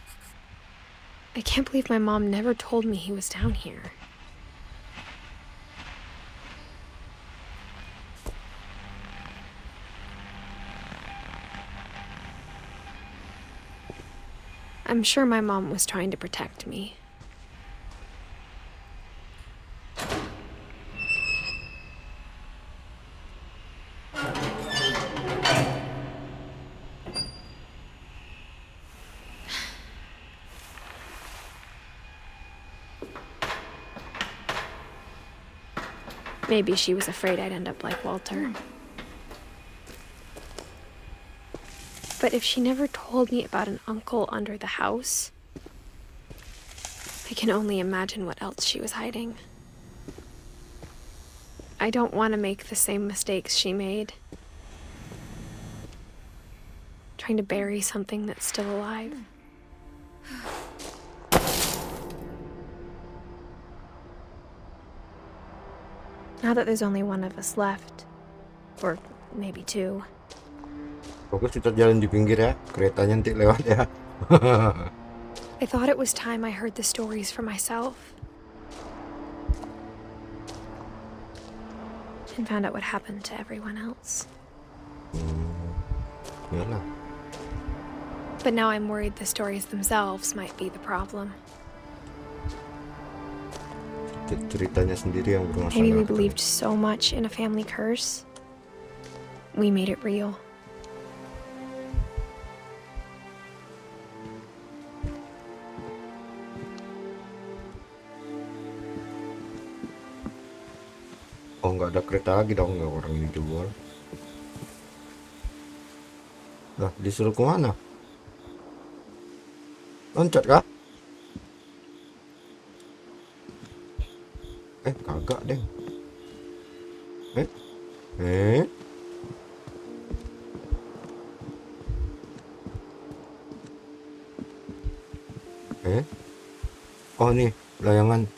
I can't believe my mom never told me he was down here. I'm sure my mom was trying to protect me. Maybe she was afraid I'd end up like Walter. But if she never told me about an uncle under the house, I can only imagine what else she was hiding. I don't want to make the same mistakes she made. Trying to bury something that's still alive. Now that there's only one of us left, or maybe 2. Fokus kita jalan di pinggir ya, keretanya nanti lewat ya. I thought it was time I heard the stories for myself. And found out what happened to everyone else. Yalah. But now I'm worried the stories themselves might be the problem. Ceritanya sendiri yang bermasalah. Maybe we believed so much in a family curse, we made it real. Oh, nggak ada kereta lagi dong, nggak orang ini jual. Nah, disuruh kemana? Loncat kah? Kagak deh. Oh nih, layangan.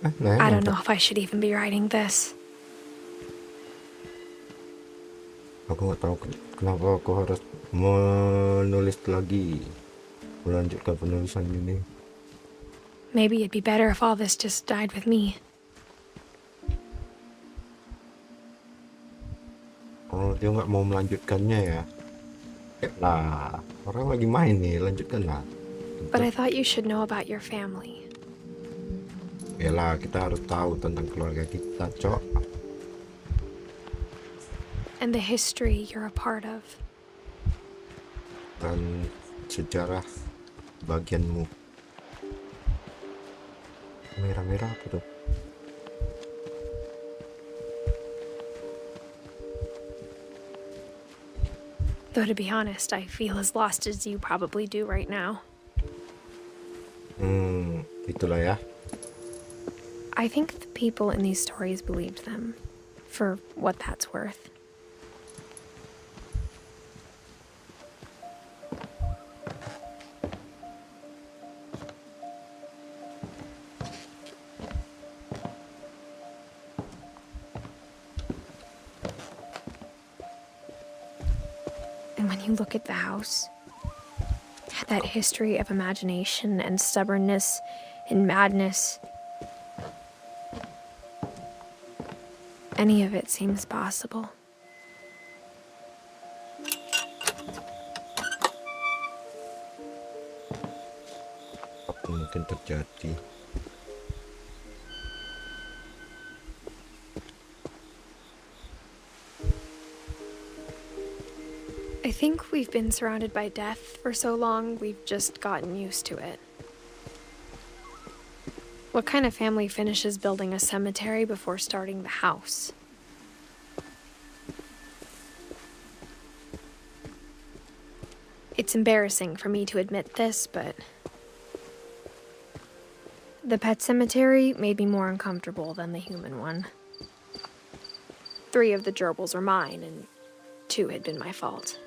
I don't know if I should even be writing this. Aku nggak tahu kenapa aku harus menulis lagi, melanjutkan penulisan ini. Maybe it'd be better if all this just died with me. Oh, dia nggak mau melanjutkannya ya? Lah, orang lagi main nih, lanjutkan lah. But I thought you should know about your family. Yalah, kita harus tahu tentang keluarga kita, Cok. And the history you're a part of. Dan sejarah bagianmu. Merah-merah apa tuh? Though to be honest, I feel as lost as you probably do right now. Itulah ya. I think the people in these stories believed them, for what that's worth. And when you look at the house, that history of imagination and stubbornness and madness, any of it seems possible. Apa mungkin terjadi? I think we've been surrounded by death for so long, we've just gotten used to it. What kind of family finishes building a cemetery before starting the house? It's embarrassing for me to admit this, but the pet cemetery made me more uncomfortable than the human one. 3 of the gerbils were mine, and 2 had been my fault.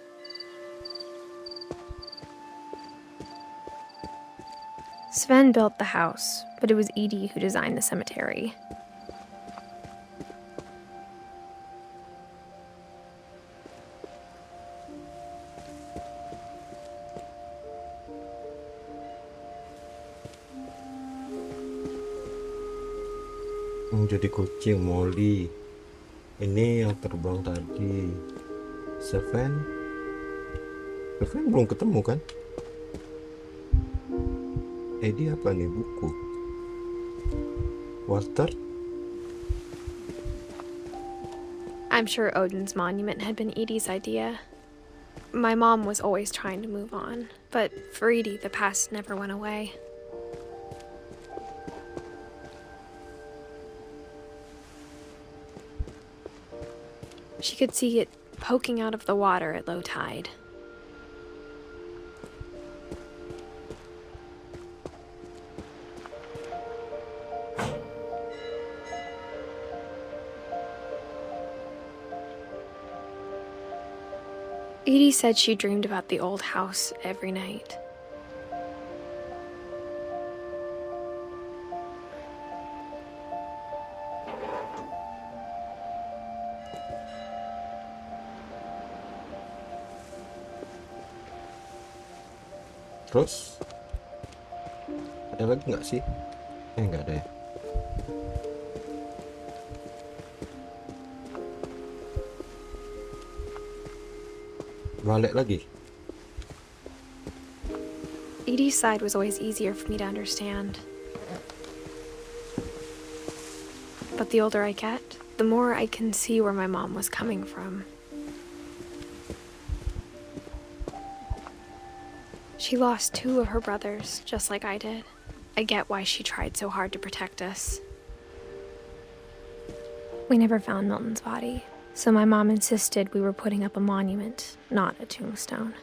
Sven built the house, but it was Edie who designed the cemetery. Jadi kucing Molly. Ini yang terbang tadi. Sven belum ketemu kan? Eddie apa nih, buku? Walter? I'm sure Odin's monument had been Edie's idea. My mom was always trying to move on, but for Edie, the past never went away. She could see it poking out of the water at low tide. Edie said she dreamed about the old house every night. Terus ada lagi nggak sih? Nggak ada ya. Balik lagi. Edie's side was always easier for me to understand. But the older I get, the more I can see where my mom was coming from. She lost 2 of her brothers, just like I did. I get why she tried so hard to protect us. We never found Milton's body, so my mom insisted we were putting up a monument, not a tombstone.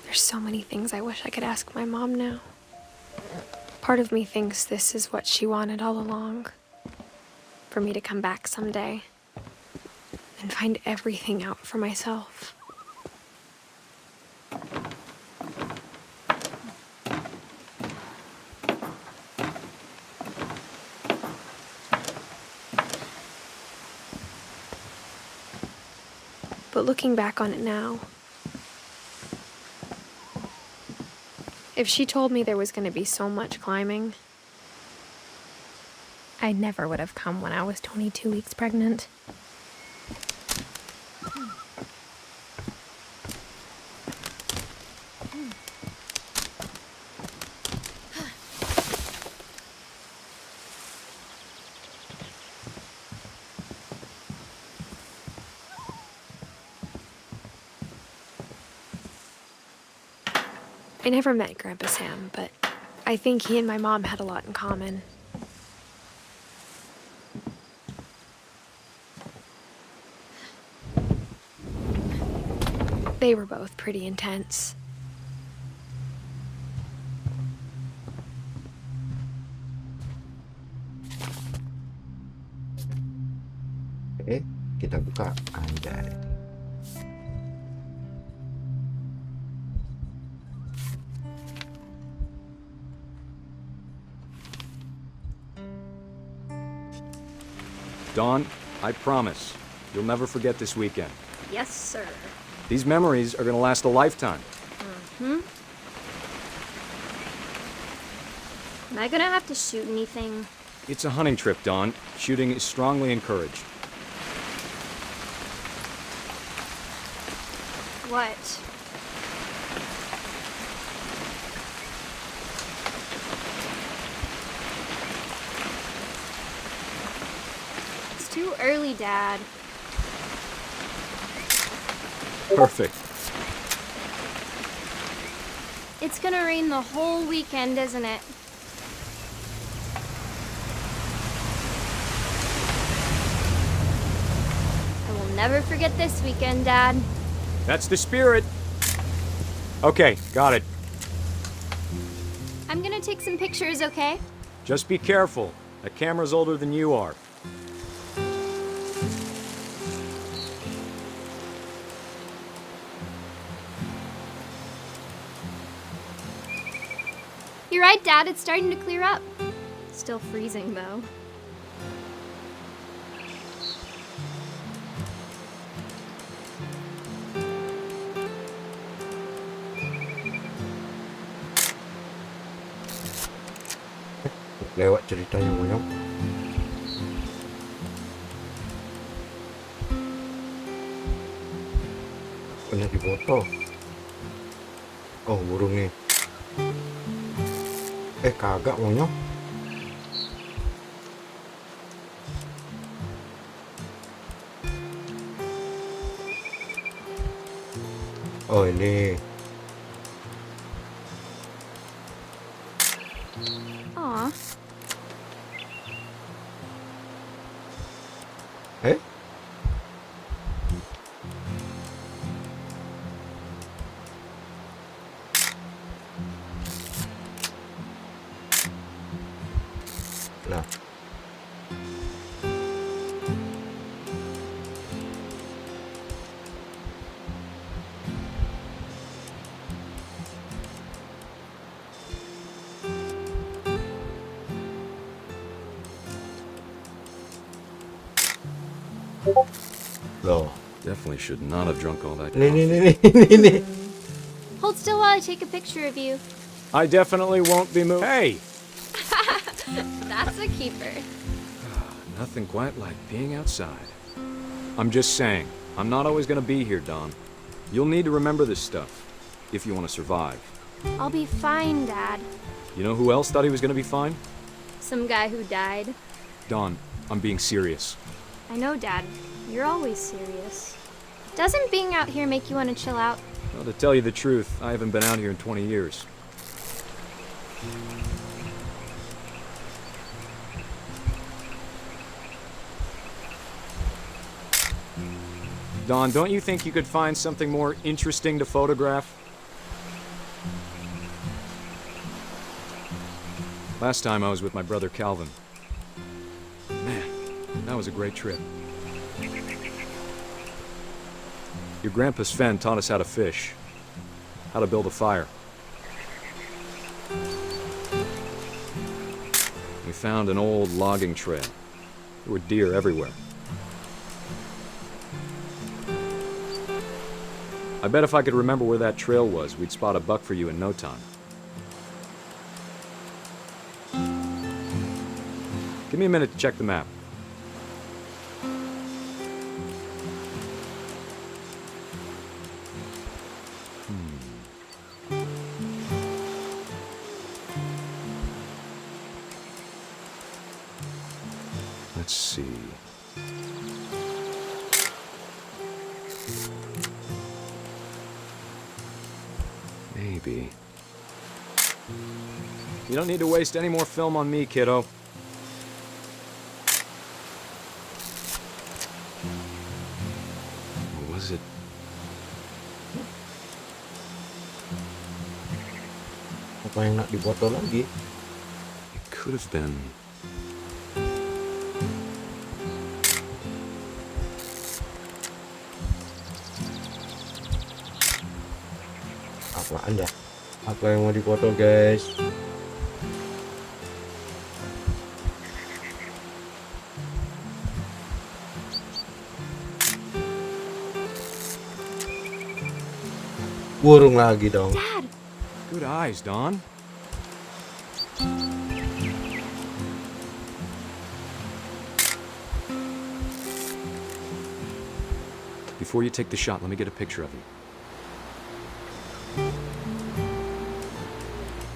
There's so many things I wish I could ask my mom now. Part of me thinks this is what she wanted all along. For me to come back someday and find everything out for myself. But looking back on it now, if she told me there was going to be so much climbing, I never would have come when I was 22 weeks pregnant. I never met Grandpa Sam, but I think he and my mom had a lot in common. They were both pretty intense. Kita buka anjay. Dawn, I promise, you'll never forget this weekend. Yes, sir. These memories are gonna last a lifetime. Am I gonna have to shoot anything? It's a hunting trip, Dawn. Shooting is strongly encouraged. What? It's too early, Dad. Perfect. It's gonna rain the whole weekend, isn't it? I will never forget this weekend, Dad. That's the spirit. Okay, got it. I'm gonna take some pictures, okay? Just be careful. That camera's older than you are. You're right, Dad. It's starting to clear up. Still freezing, though. Lewat ceritanya Monyok. Pernah dipoto. Oh, burung nih. Kagak Monyok. Oh, ini. Aw. Nah. Loh. Definitely should not have drunk all that Nih. Hold still while I take a picture of you. I definitely won't be moved. Hey! That's a keeper. Nothing quite like being outside. I'm just saying, I'm not always gonna be here, Dawn. You'll need to remember this stuff, if you want to survive. I'll be fine, Dad. You know who else thought he was gonna be fine? Some guy who died. Dawn, I'm being serious. I know, Dad. You're always serious. Doesn't being out here make you want to chill out? Well, to tell you the truth, I haven't been out here in 20 years. Dawn, don't you think you could find something more interesting to photograph? Last time I was with my brother Calvin. Man, that was a great trip. Your grandpa Sven taught us how to fish, how to build a fire. We found an old logging trail. There were deer everywhere. I bet if I could remember where that trail was, we'd spot a buck for you in no time. Give me a minute to check the map. Let's see. Maybe. You don't need to waste any more film on me, kiddo. Or was it? Apa yang nak difoto lagi? It could have been. Apaan ya? Apa yang mau dipoto, guys? Kurung lagi dong. Dad! Good eyes, Don. Before you take the shot, let me get a picture of you.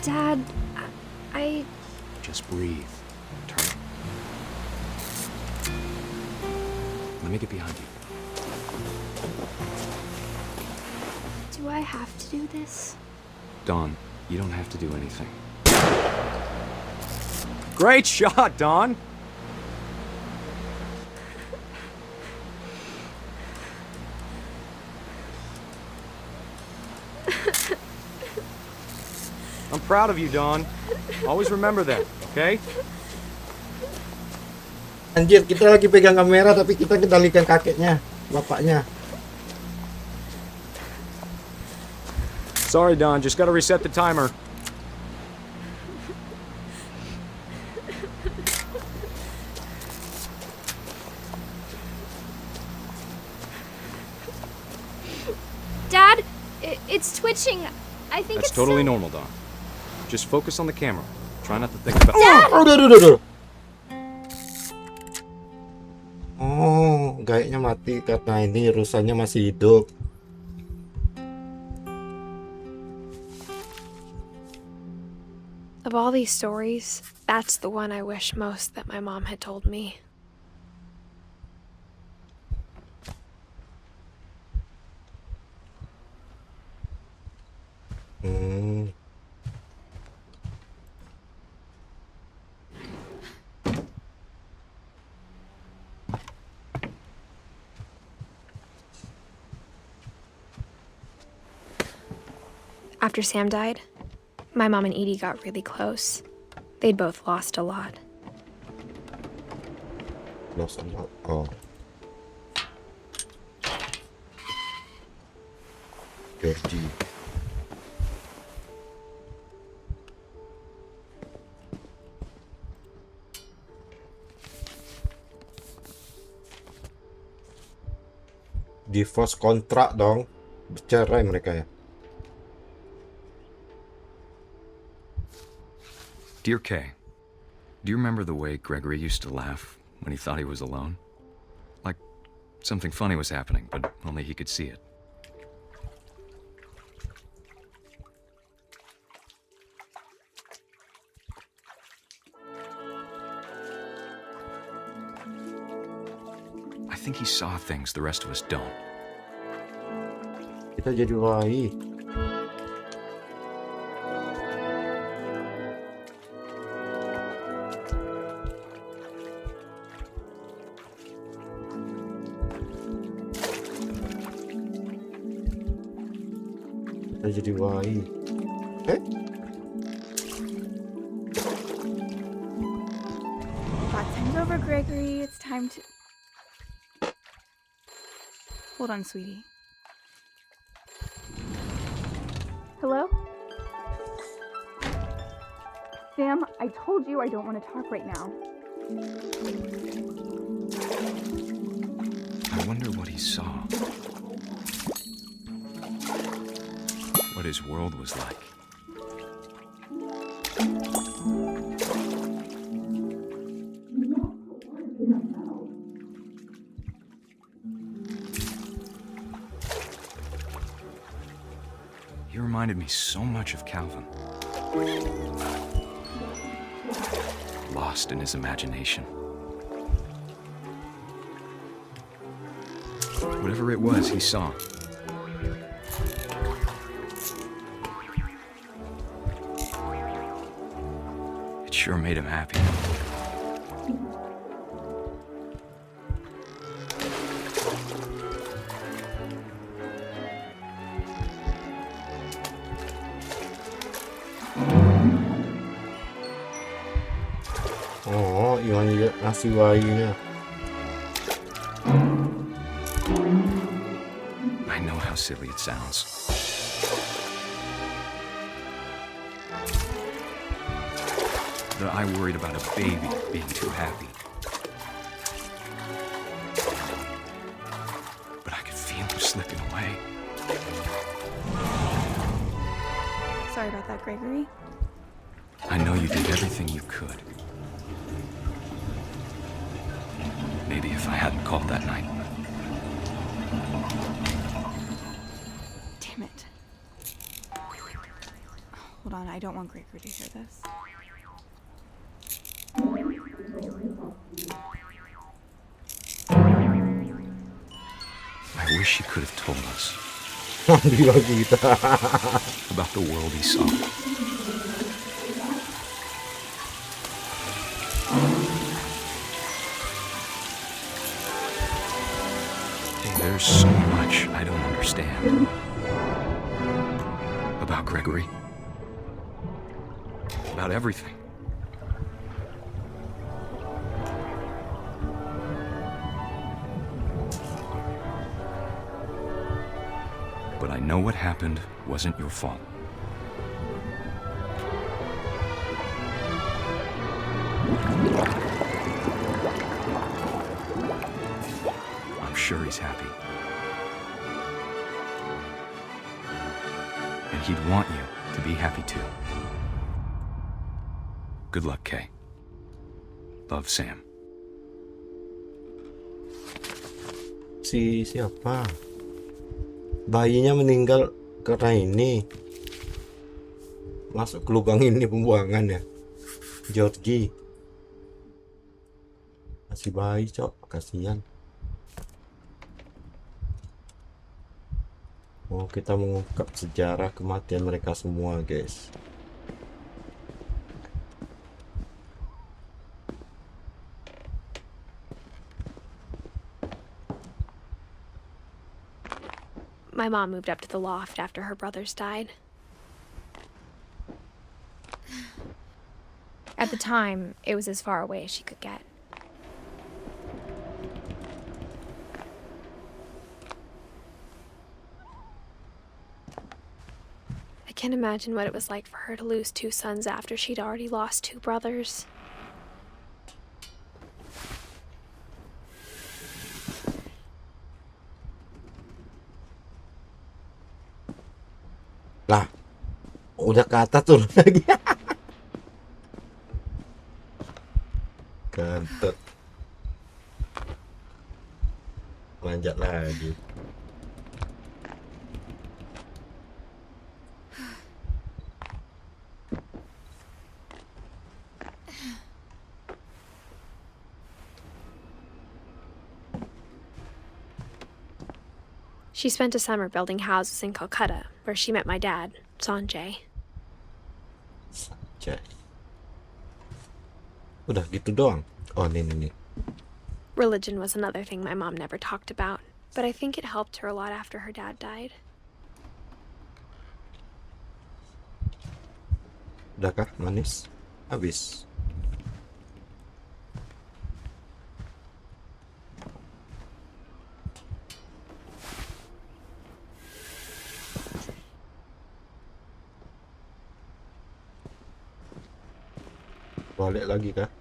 Dad, I... Just breathe. Turn. Let me get behind you. Do I have to do this? Don, you don't have to do anything. Great shot, Don! I'm proud of you, Don. Always remember that, okay? Anjir, kita lagi pegang kamera tapi kita kendalikan kakeknya, bapaknya. Sorry, Don. Just gotta reset the timer. Dad, it's twitching. I think That's it's totally silly. normal, Don. Just focus on the camera. Try not to think about... Aduh. Oh, kayaknya mati karena ini rusanya masih hidup. Of all these stories, that's the one I wish most that my mom had told me. After Sam died, my mom and Edie got really close. They'd both lost a lot. Lost a lot. Oh. Georgie. Divorce kontrak dong. Bercerai mereka ya. Dear Kay, do you remember the way Gregory used to laugh when he thought he was alone? Like something funny was happening, but only he could see it. I think he saw things the rest of us don't. Kita jadi wai. Kita jadi wai. That time's over, Gregory. It's time to... Hold on, sweetie. Hello? Sam, I told you I don't want to talk right now. I wonder what he saw. What his world was like. He reminded me so much of Calvin. Lost in his imagination. Whatever it was he saw. It sure made him happy. Oh, Iwan juga ngasih bayinya. I know how silly it sounds. That I worried about a baby being too happy. But I could feel him slipping away. Sorry about that, Gregory. I know you did everything you could. Maybe if I hadn't called that night. Damn it. Hold on, I don't want Gregory to hear this. I wish he could have told us Gila kita. about the world he saw. There's so much I don't understand about Gregory. About everything. But I know what happened wasn't your fault. I'm sure he's happy. And he'd want you to be happy too. Good luck, Kay. Love, Sam. Siapa? Bayinya meninggal karena ini. Masuk ke lubang ini pembuangan ya. Georgie. Masih bayi, Cok. Kasihan. Oh, kita mengungkap sejarah kematian mereka semua, guys. My mom moved up to the loft after her brothers died. At the time, it was as far away as she could get. I can't imagine what it was like for her to lose 2 sons after she'd already lost 2 brothers. Lah, udah ke atas turun lagi. Kentut. Lanjut lagi. She spent a summer building houses in Calcutta, where she met my dad, Sanjay. Sanjay. Udah gitu doang. Oh, ini. Religion was another thing my mom never talked about, but I think it helped her a lot after her dad died. Udah kah? Manis? Habis. Balik lagi kah?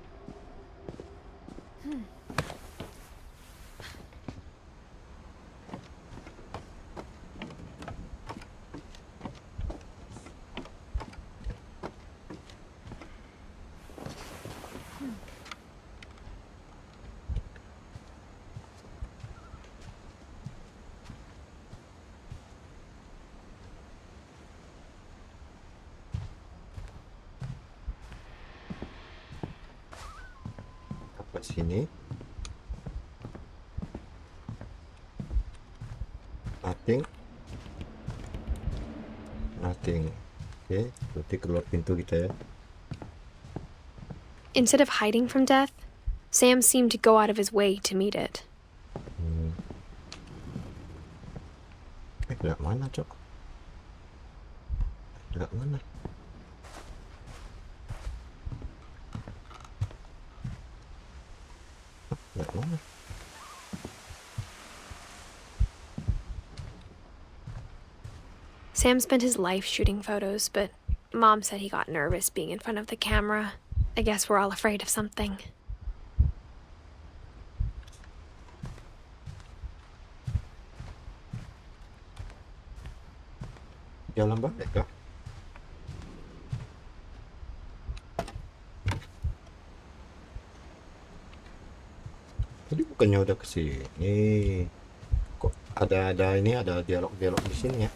Apa sini? Nothing. Oke, berarti keluar pintu kita ya. Instead of hiding from death, Sam seemed to go out of his way to meet it. Gelap mana, Cok? Gelap mana? Gelap mana? Sam spent his life shooting photos, but Mom said he got nervous being in front of the camera. I guess we're all afraid of something. Jalan balik kah? Tadi bukannya udah kesini? Kok ada ini, ada dialog-dialog di sini ya?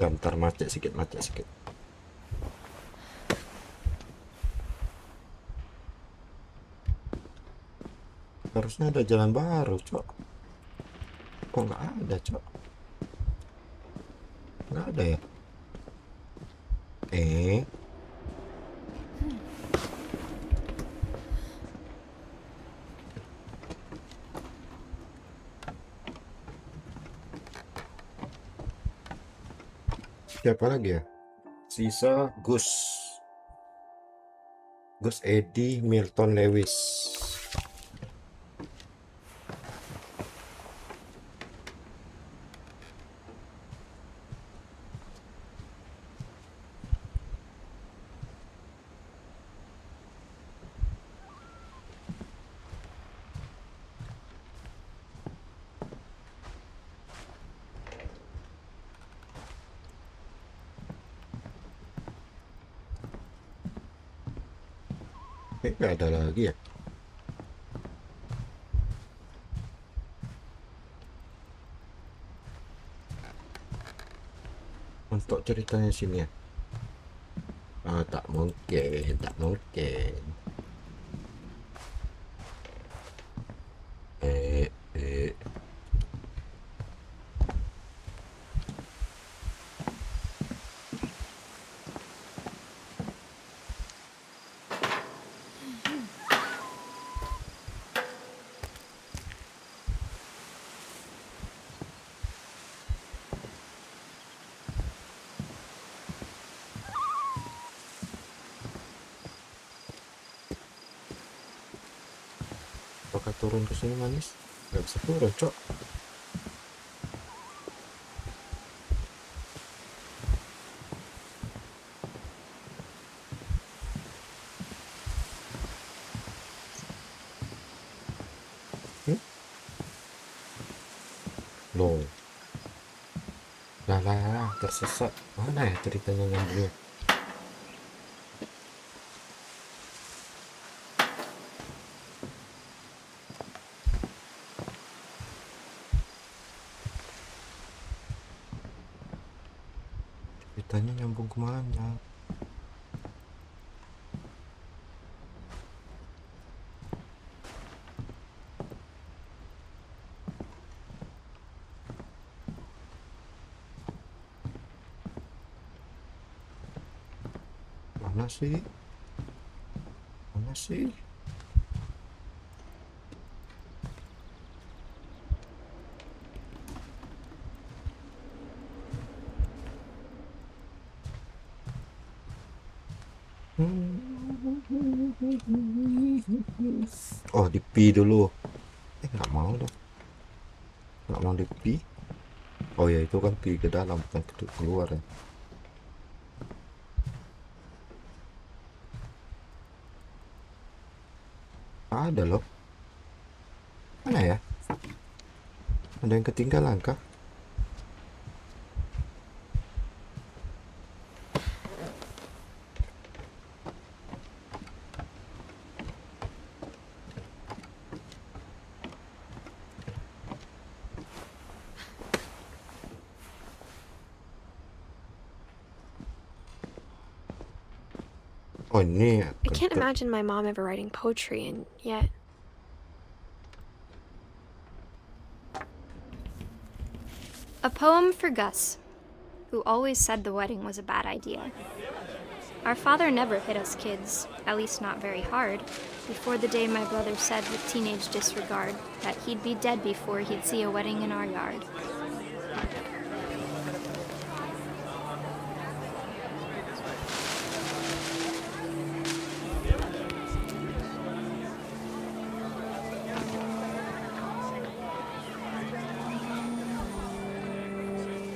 Bentar, macet sedikit. Harusnya ada jalan baru, Cok. Kok nggak ada, Cok? Nggak ada ya? Siapa lagi ya? Sisa Gus Eddie Milton Lewis. Nggak ada lagi ya? Untuk ceritanya sini ya? Tak mungkin. Apakah turun ke sini manis? Nggak bisa turun, Cok. Loh. Lah, tersesat. Mana ya ceritanya nyambungnya? Ceritanya nyambung kemana? Mana sih? Oh, di P dulu. Nggak mau dong. Nggak mau di P. Oh ya, itu kan P ke dalam, bukan keluar ya. Ada loh. Mana ya? Ada yang ketinggalan kah? Oh, ini I can't imagine my mom ever writing poetry, and yet... A poem for Gus, who always said the wedding was a bad idea. Our father never hit us kids, at least not very hard, before the day my brother said with teenage disregard that he'd be dead before he'd see a wedding in our yard.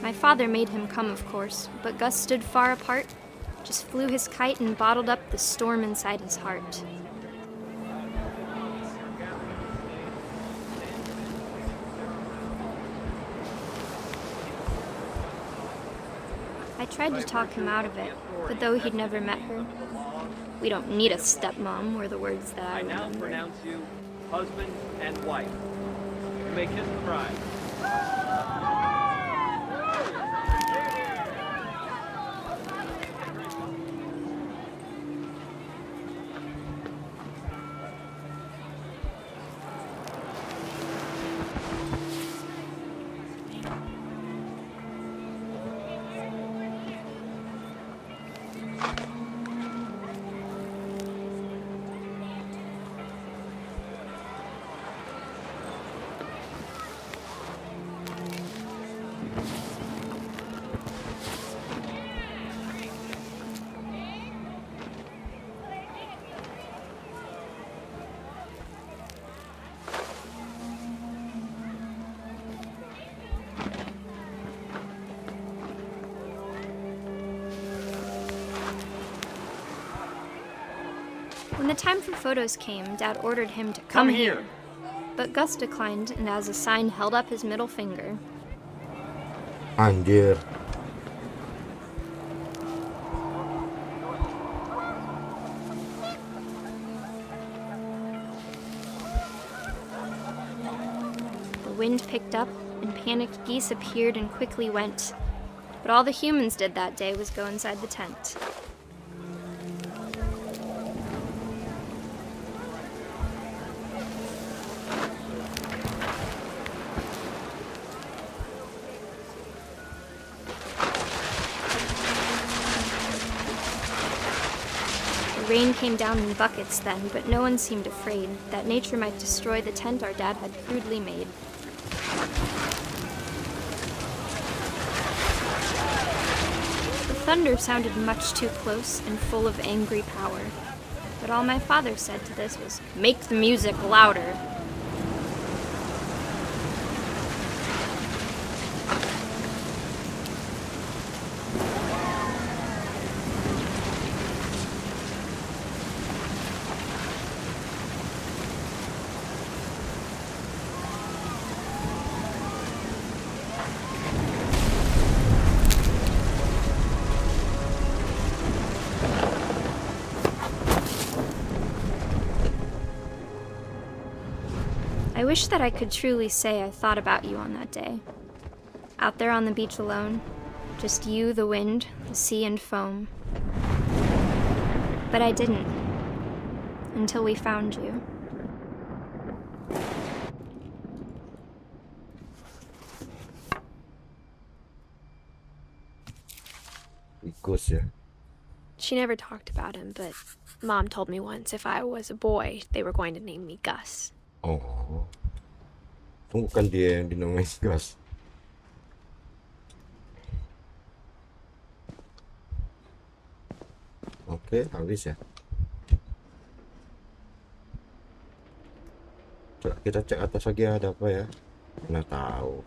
My father made him come, of course, but Gus stood far apart, just flew his kite and bottled up the storm inside his heart. I tried to talk him out of it, but though he'd never met her, "We don't need a stepmom," were the words that I now remembered. pronounce you husband and wife. You may kiss the bride. When the time for photos came, Dad ordered him to come here. But Gus declined, and as a sign held up his middle finger. Anjir. The wind picked up, and panicked geese appeared and quickly went. But all the humans did that day was go inside the tent. The rain came down in buckets then, but no one seemed afraid that nature might destroy the tent our dad had crudely made. The thunder sounded much too close and full of angry power, but all my father said to this was, "Make the music louder." I wish that I could truly say I thought about you on that day. Out there on the beach alone, just you, the wind, the sea, and foam. But I didn't, until we found you. Ikut ya. She never talked about him, but Mom told me once if I was a boy, they were going to name me Gus. Oh. Itu bukan dia yang dinamain Gus. Oke, habis ya. Coba kita cek atas lagi ada apa ya. Mana tahu.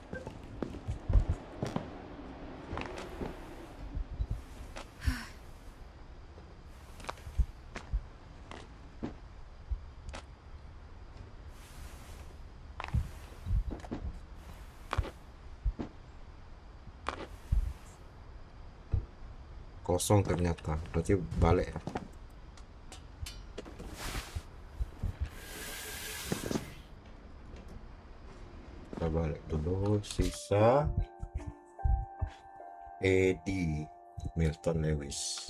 Kosong ternyata, berarti balik ya. Kita balik dulu, sisa Eddie Milton Lewis.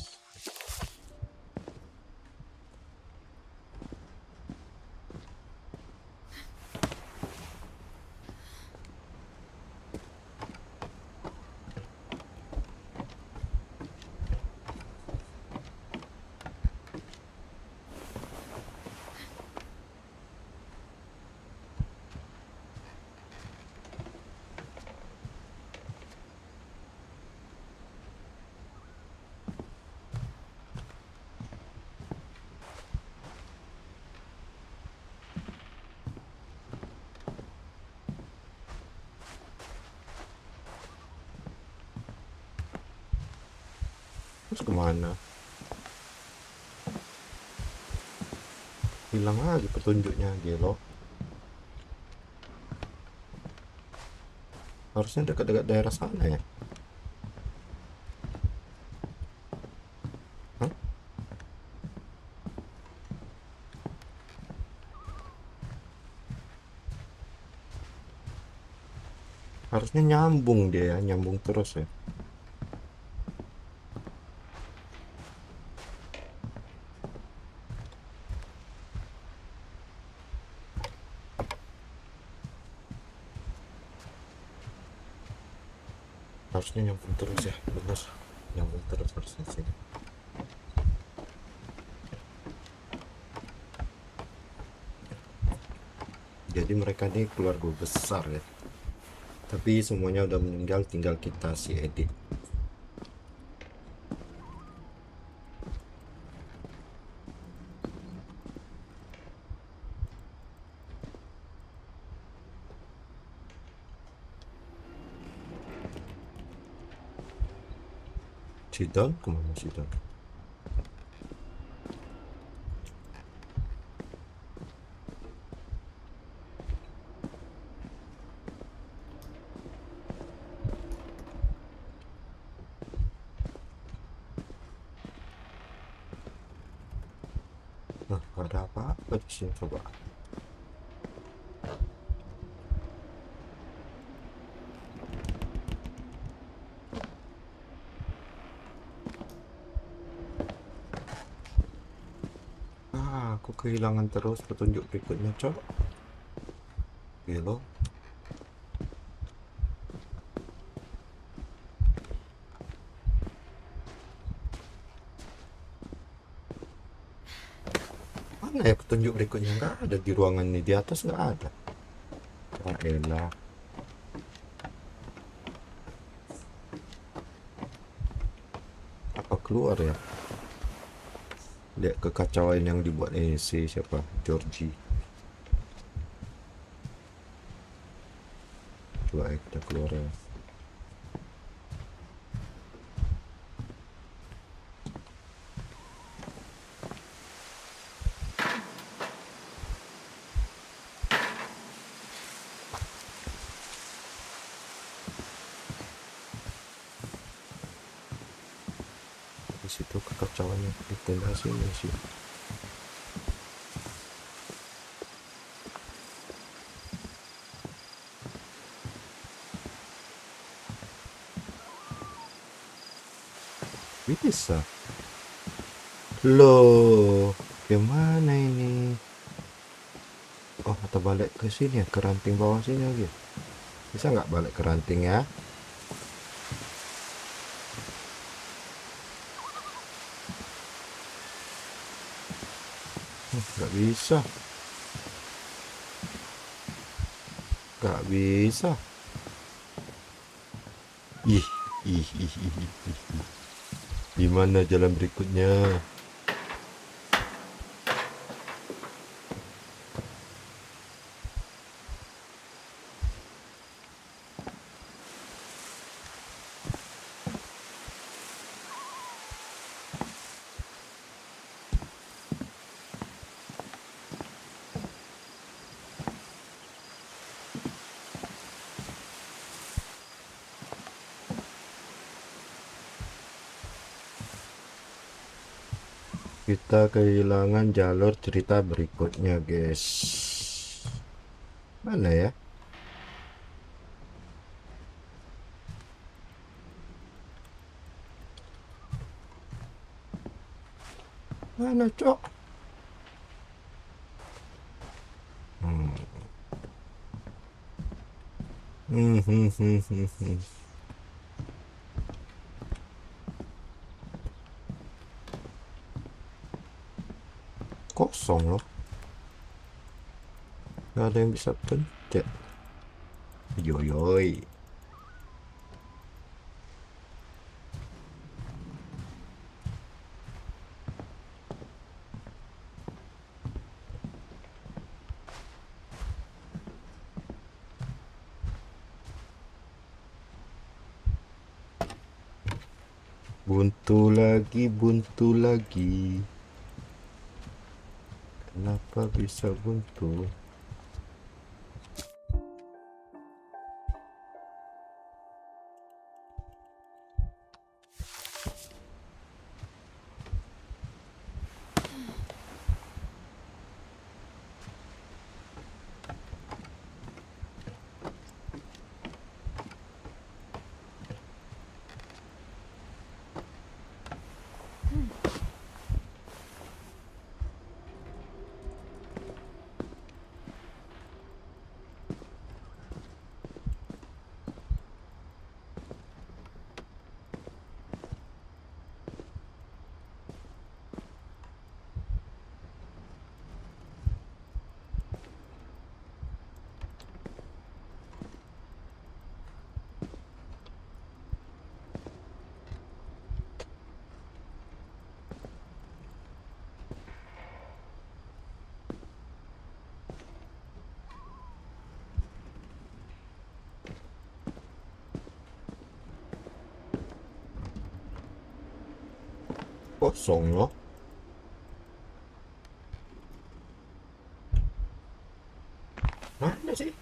Terus kemana? Hilang lagi petunjuknya, gelo. Harusnya dekat-dekat daerah sana ya. Harusnya nyambung dia ya, nyambung terus ya. Harusnya nyambung terus ya, bener. Nyambung terus harusnya sini. Jadi mereka ini keluarga besar ya. Tapi semuanya udah meninggal, tinggal kita si edit. Sidon, kemana Sidon? Nah, ada apa-apa di sini coba. Aku kehilangan terus petunjuk berikutnya, cok. Gelo. Mana ya petunjuk berikutnya? Nggak ada di ruangan ini, di atas nggak ada. Ya elah. Apa keluar ya? Lihat kekacauan yang dibuat si siapa? Georgie. Coba kita keluar ya. Di situ kekacauannya di tenda sini sih. Bisa. Loh, gimana ini? Oh, atau balik ke sini ya, ke ranting bawah sini lagi. Bisa nggak balik ke ranting ya? Nggak bisa. Nggak bisa. Ih. Gimana jalan berikutnya? Kita kehilangan jalur cerita berikutnya, guys. Mana ya? Mana, cok? Kosong loh, nggak ada yang bisa pencet. Yoyoy. Buntu lagi. Kenapa bisa buntu? kosong loh. Mana sih?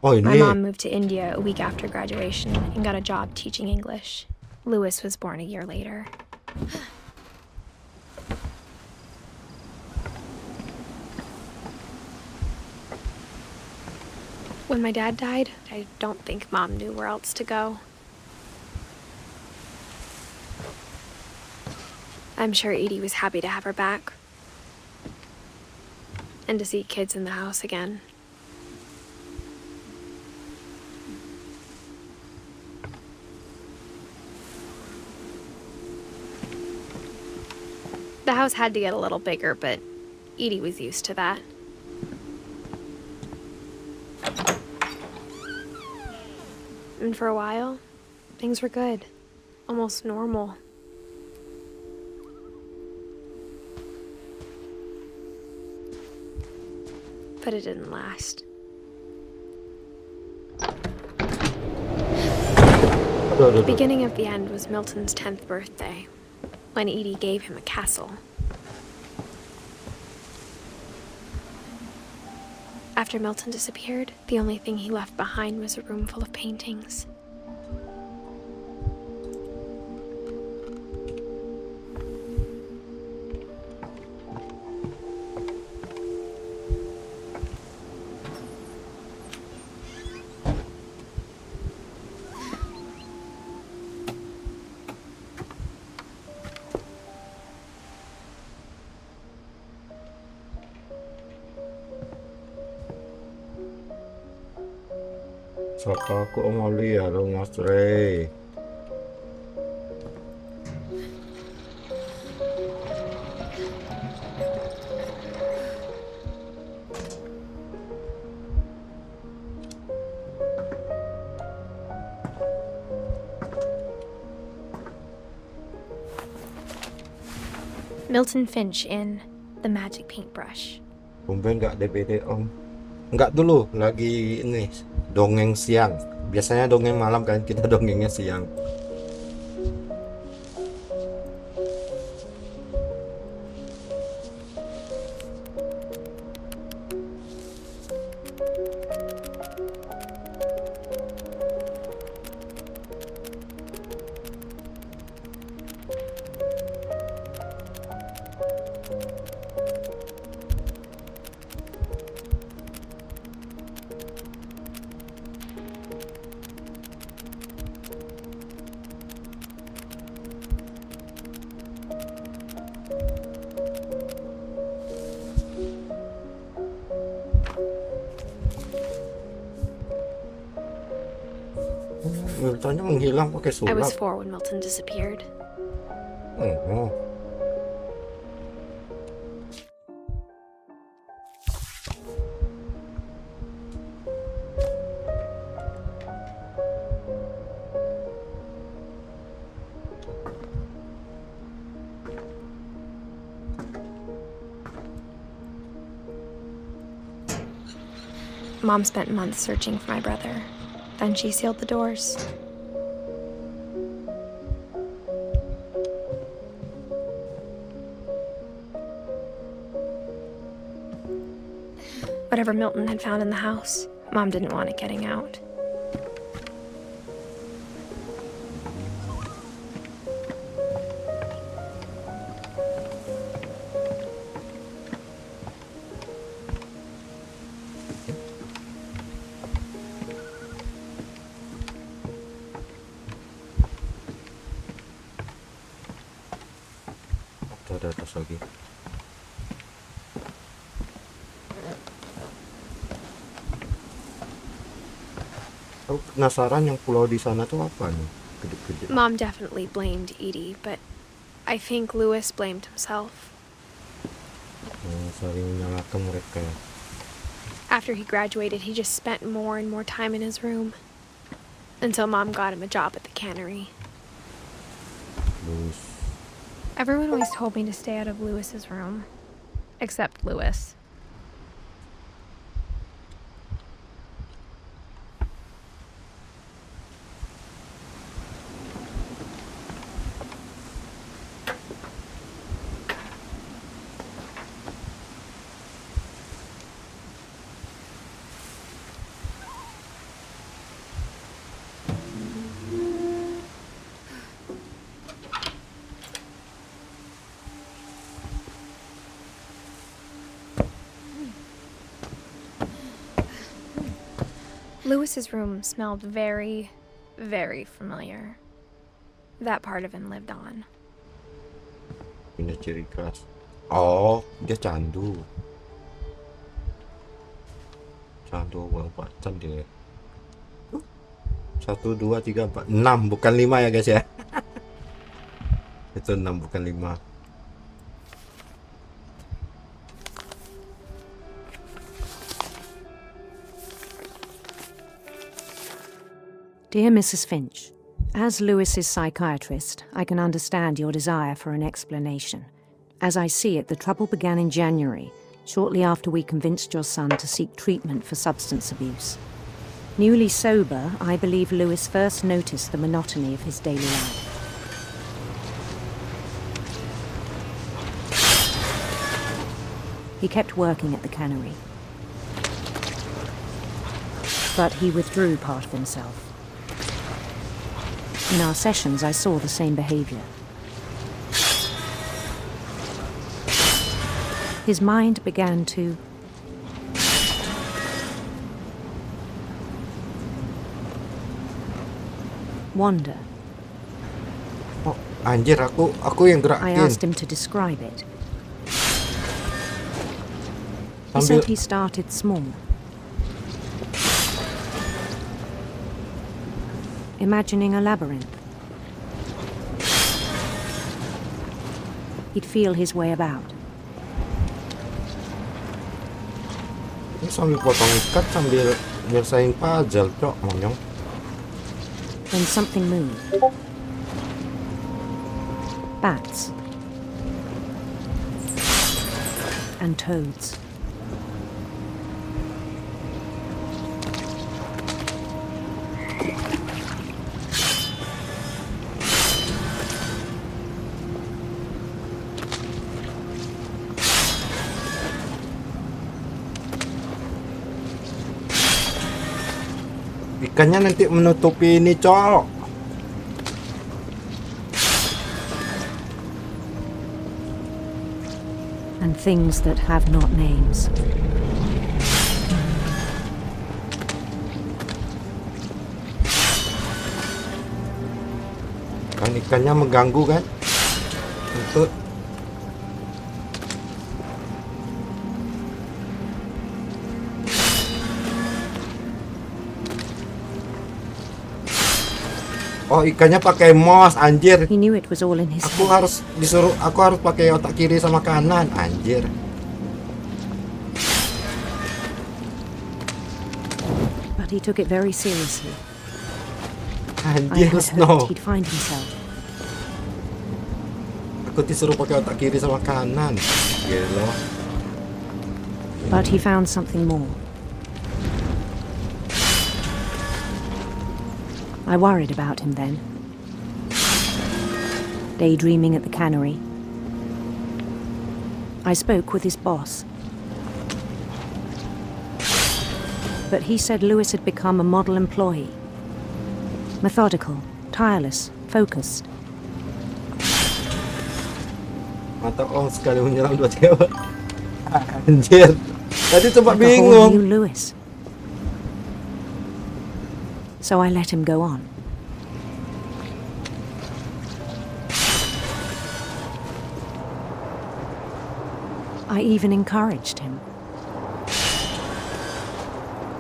Oh, My ini. mom moved to India a week after graduation and got a job teaching English. Louis was born a year later. When my dad died, I don't think Mom knew where else to go. I'm sure Edie was happy to have her back. And to see kids in the house again. The house had to get a little bigger, but Edie was used to that. And for a while, things were good. Almost normal. But it didn't last. The beginning of the end was Milton's 10th birthday, when Edie gave him a castle. After Milton disappeared, the only thing he left behind was a room full of paintings. Saka aku OmAuly ya lo Mas Ray. Milton Finch in The Magic Paintbrush. Tumben nggak DPD Om. Nggak dulu, lagi ini dongeng siang. Biasanya dongeng malam kan, kita dongengnya siang. Miltonnya menghilang pakai I was sulap. 4 when Milton disappeared. Oh. Mom spent months searching for my brother. Then she sealed the doors. Whatever Milton had found in the house, Mom didn't want it getting out. Ada atas lagi. Aku penasaran yang pulau di sana tuh apa nih? Mom definitely blamed Edie, but I think Louis blamed himself. Saling menyalahkan mereka. After he graduated, he just spent more and more time in his room. Until Mom got him a job at the cannery. Louis. Everyone always told me to stay out of Louis's room. Except Louis. Louis's room smelled very, very familiar. That part of him lived on. Punya ciri khas. Oh, dia candu. Candu obatan dia. 1, 2, 3, 4, 6 bukan 5 ya guys ya. Itu 6 bukan 5. Dear Mrs. Finch, as Lewis's psychiatrist, I can understand your desire for an explanation. As I see it, the trouble began in January, shortly after we convinced your son to seek treatment for substance abuse. Newly sober, I believe Lewis first noticed the monotony of his daily life. He kept working at the cannery, but he withdrew part of himself. In our sessions, I saw the same behavior. His mind began to wander. Oh, anjir, aku yang I gerakin. asked him to describe it. He said he started small. Imagining a labyrinth. He'd feel his way about. Ini sambil potong ikat sambil nyelesain puzzle, cok, monyong. Then something moved. Bats. And toads. Ikannya nanti menutupi ini, cok. And things that have not names. Kan ikannya mengganggu kan? Untuk oh, ikannya pakai mouse, anjir. He knew it was all in his Aku harus pakai otak kiri sama kanan, anjir. But he took it very seriously. I Anjir, had no. hoped he'd find himself. Aku disuruh pakai otak kiri sama kanan. Gila. But he found something more. I worried about him then. Daydreaming at the cannery. I spoke with his boss. But he said Lewis had become a model employee. Methodical, tireless, focused. Mantap om sekali menyelam 2 cewek. Anjir. Tadi sempat Like a whole bingung. new Lewis. So I let him go on. I even encouraged him.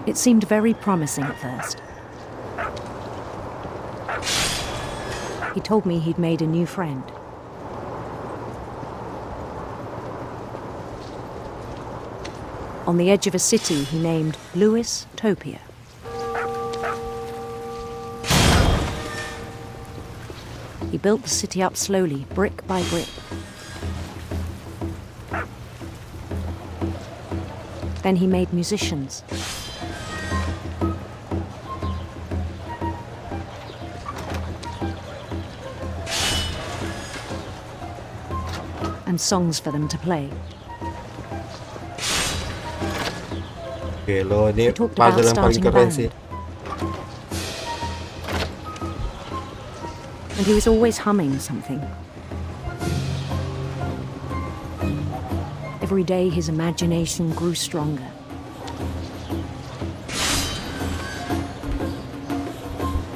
It seemed very promising at first. He told me he'd made a new friend. On the edge of a city he named Louis Topia. He built the city up slowly, brick by brick. Then he made musicians. And songs for them to play. Oke, lo ini He talked about puzzle yang paling starting a keren band. sih. And he was always humming something. Every day his imagination grew stronger.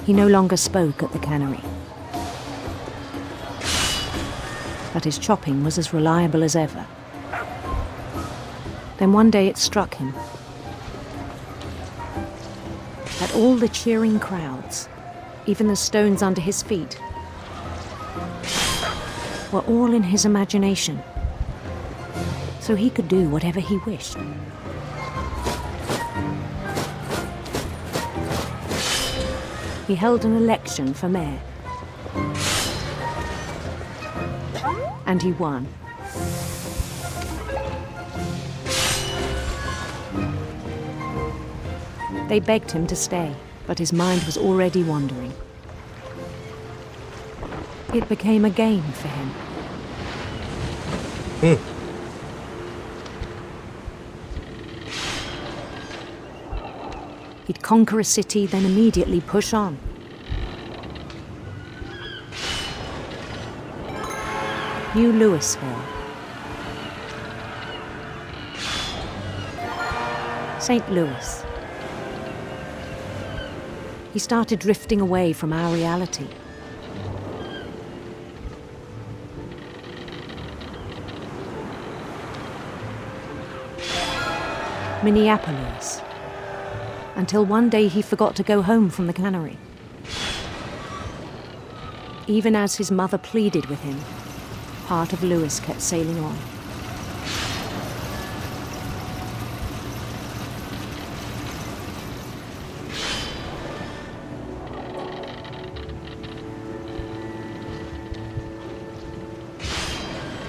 He no longer spoke at the cannery. But his chopping was as reliable as ever. Then one day it struck him that all the cheering crowds, even the stones under his feet, were all in his imagination, so he could do whatever he wished. He held an election for mayor, and he won. They begged him to stay, but his mind was already wandering. It became a game for him. He'd conquer a city, then immediately push on. New Louisville. St. Louis. He started drifting away from our reality. Minneapolis. Until one day he forgot to go home from the cannery. Even as his mother pleaded with him, part of Louis kept sailing on.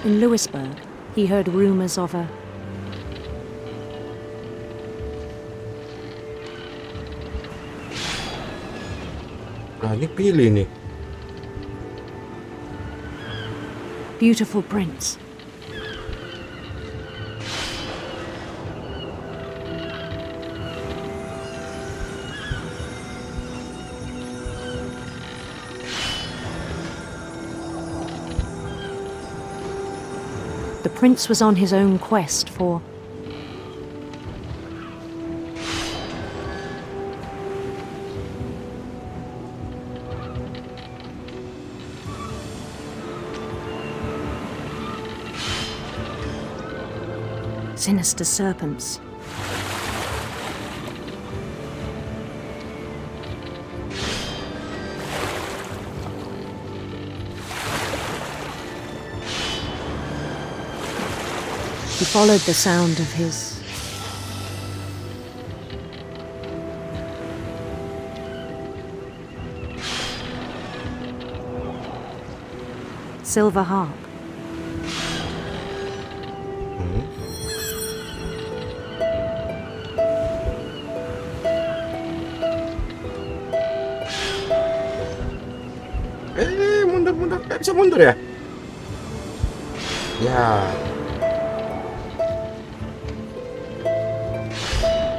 In Louisburg, he heard rumors of a Ini pilih nih. beautiful prince. The prince was on his own quest for sinister serpents. He followed the sound of his silver harp. Mundur. Bisa mundur ya? Ya.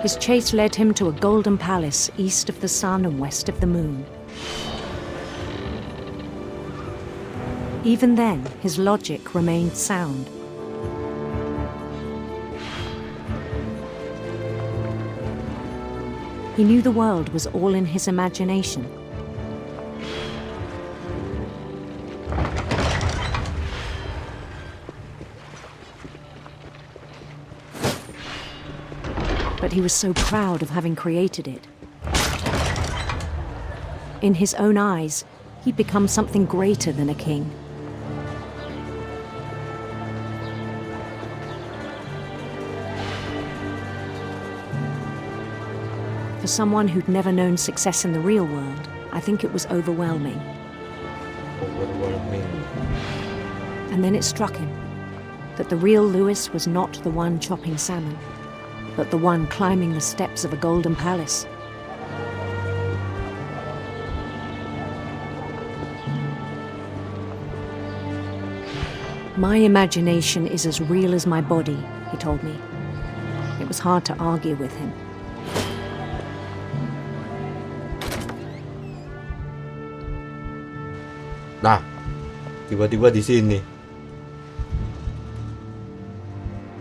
His chase led him to a golden palace east of the sun and west of the moon. Even then, his logic remained sound. He knew the world was all in his imagination. But he was so proud of having created it. In his own eyes, He'd become something greater than a king. For someone who'd never known success in the real world, I think it was overwhelming. And then it struck him that the real Lewis was not the one chopping salmon, but the one climbing the steps of a golden palace. My imagination is as real as my body, he told me. It was hard to argue with him. Nah, tiba-tiba di sini.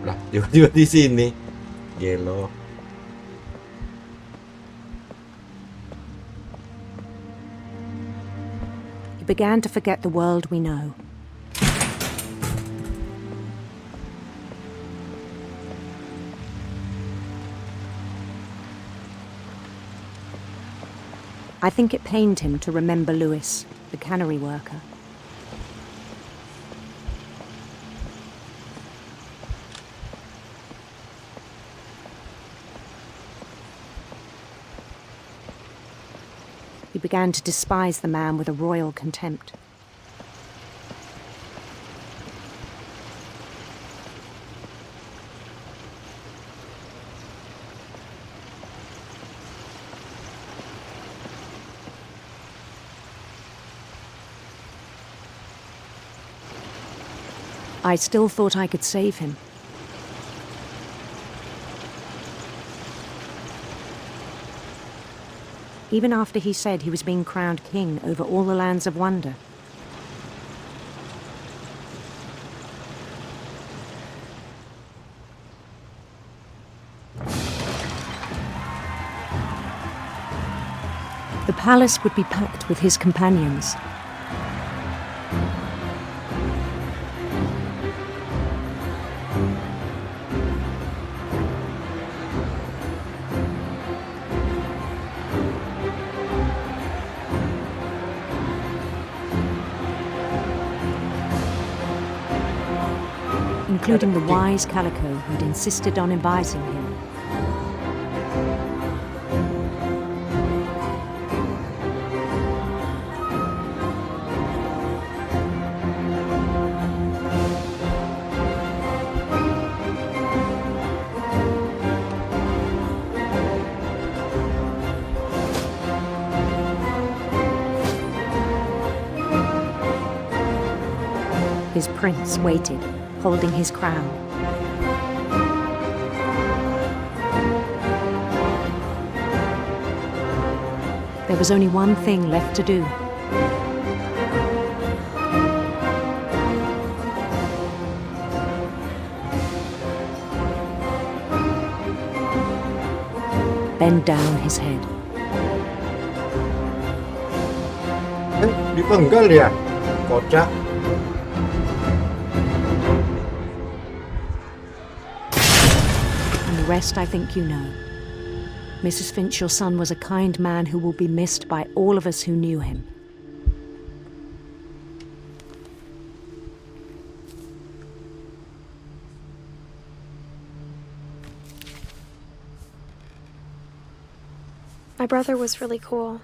Lah, tiba-tiba di sini. Gelo. He began to forget the world we know. I think it pained him to remember Lewis, the cannery worker. He began to despise the man with a royal contempt. I still thought I could save him. Even after he said he was being crowned king over all the lands of wonder. The palace would be packed with his companions. Including the wise Calico who'd insisted on advising him. His prince waited, holding his crown. There was only one thing left to do. Bend down his head. Dipenggal ya, kocak. The rest I think you know. Mrs. Finch, your son was a kind man who will be missed by all of us who knew him. My brother was really cool.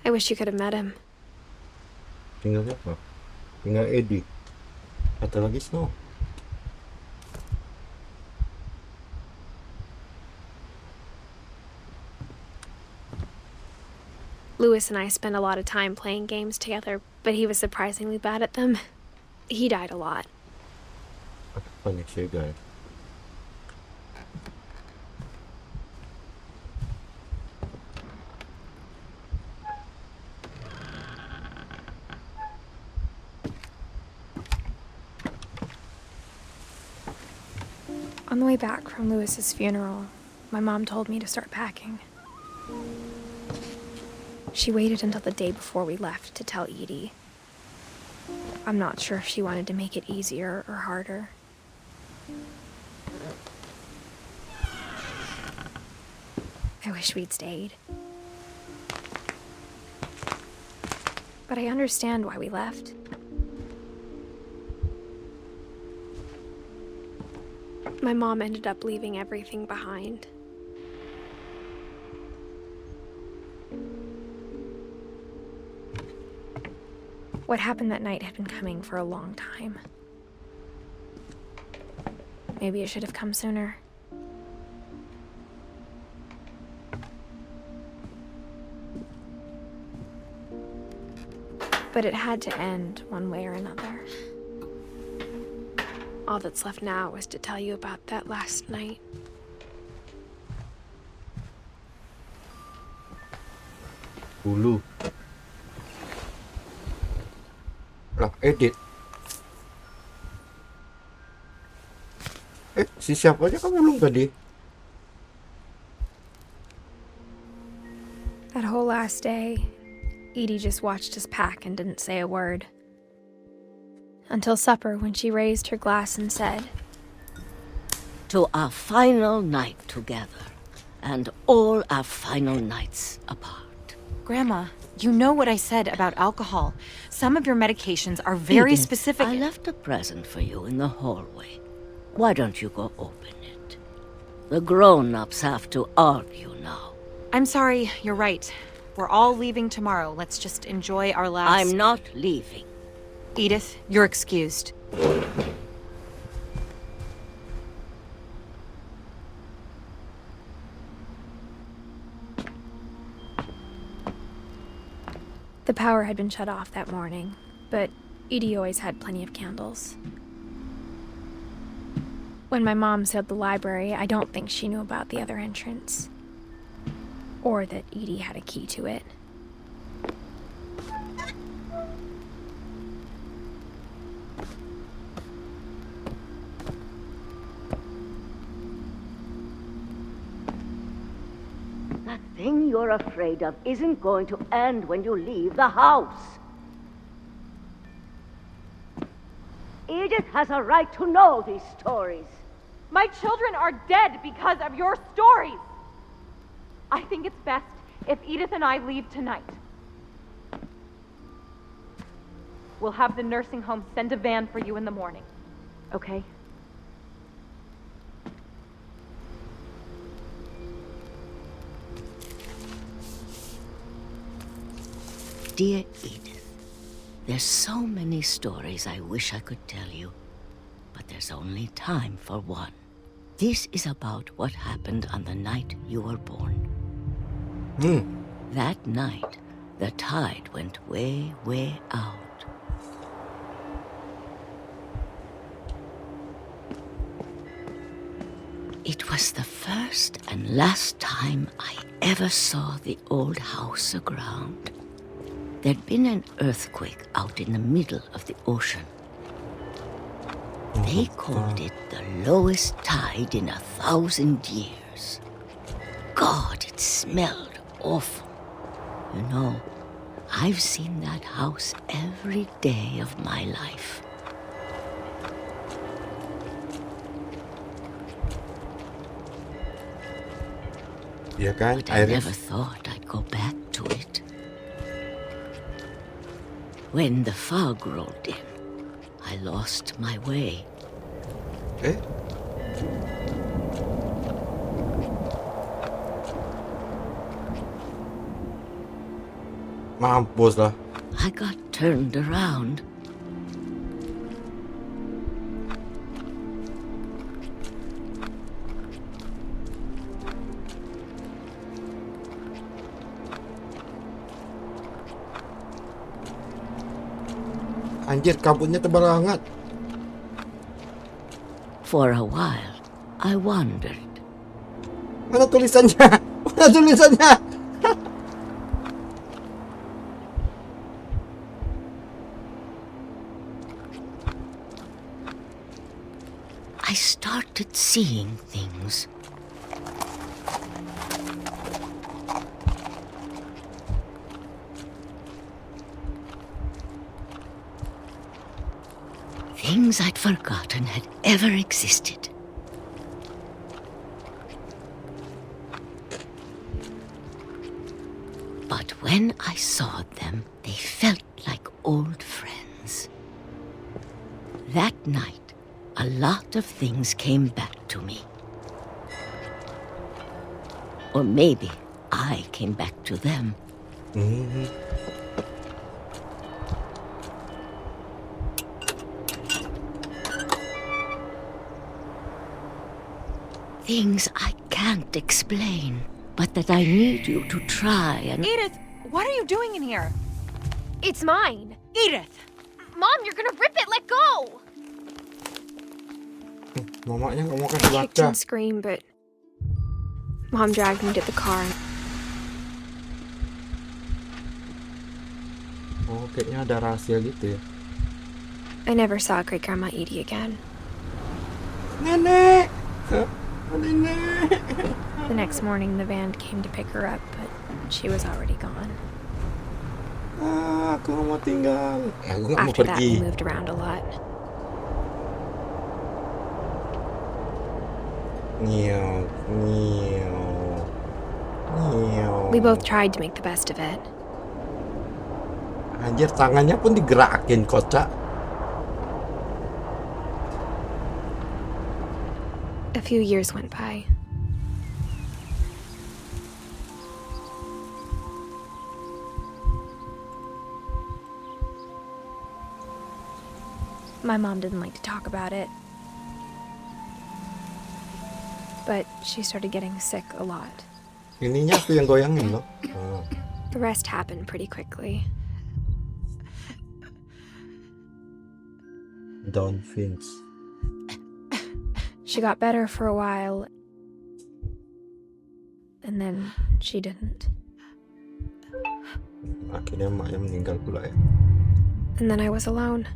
I wish you could have met him. Tinggal siapa? Tinggal Eddie. Atau lagi Snow. Lewis and I spent a lot of time playing games together, but he was surprisingly bad at them. He died a lot. Banyak sih guys. On the way back from Lewis's funeral, my mom told me to start packing. She waited until the day before we left to tell Edie. I'm not sure if she wanted to make it easier or harder. I wish we'd stayed. but I understand why we left. My mom ended up leaving everything behind. What happened that night had been coming for a long time. Maybe it should have come sooner. But it had to end one way or another. All that's left now is to tell you about that last night. Dulu. Lah, edit. Si siapanya kan belum tadi. That whole last day, Edie just watched us pack and didn't say a word. Until supper, when she raised her glass and said, "To our final night together, and all our final nights apart." Grandma, you know what I said about alcohol. Some of your medications are very Edith, specific. I left a present for you in the hallway. Why don't you go open it? The grown-ups have to argue now. I'm sorry, you're right. We're all leaving tomorrow. Let's just enjoy our last... I'm not leaving. Edith, you're excused. The power had been shut off that morning, but Edie always had plenty of candles. When my mom sealed the library, I don't think she knew about the other entrance. Or that Edie had a key to it. That thing you're afraid of isn't going to end when you leave the house. Edith has a right to know these stories. My children are dead because of your stories. I think it's best if Edith and I leave tonight. We'll have the nursing home send a van for you in the morning, okay? Dear Edith, there's so many stories I wish I could tell you, but there's only time for one. This is about what happened on the night you were born. That night, the tide went way, way out. It was the first and last time I ever saw the old house aground. There'd been an earthquake out in the middle of the ocean. They called it the lowest tide in 1,000 years. God, it smelled awful. You know, I've seen that house every day of my life. Iya kan, but I never thought I'd go back to it. When the fog rolled in, I lost my way. Mampus lah. I got turned around. Anjir, kabutnya tebal banget. For a while, I wondered. Mana tulisannya? Mana tulisannya? I started seeing things. Things I'd forgotten had ever existed. But when I saw them, they felt like old friends. That night, a lot of things came back to me. Or maybe I came back to them. Things I can't explain, but that I need you to try and... Edith, what are you doing in here? It's mine. Edith! Mom, you're gonna rip it. Let go. Mamanya nggak mau I kasih kicked baca. and screamed, but Mom dragged me to the car. Oh, kayaknya ada rahasia gitu ya. I never saw Great Grandma Edie again. Nenek! Nenek! The next morning, the van came to pick her up, but she was already gone. Aku nggak mau tinggal. Aku nggak mau After that, we pergi. moved around a lot. Nyew, nyew, nyew. We both tried to make the best of it. Anjir, tangannya pun digerakin, kocak. A few years went by. My mom didn't like to talk about it, but she started getting sick a lot. Ininya aku yang goyangin loh. Oh. The rest happened pretty quickly. Don't Finch. She got better for a while, and then she didn't. Akhirnya emaknya meninggal pula ya. And then I was alone.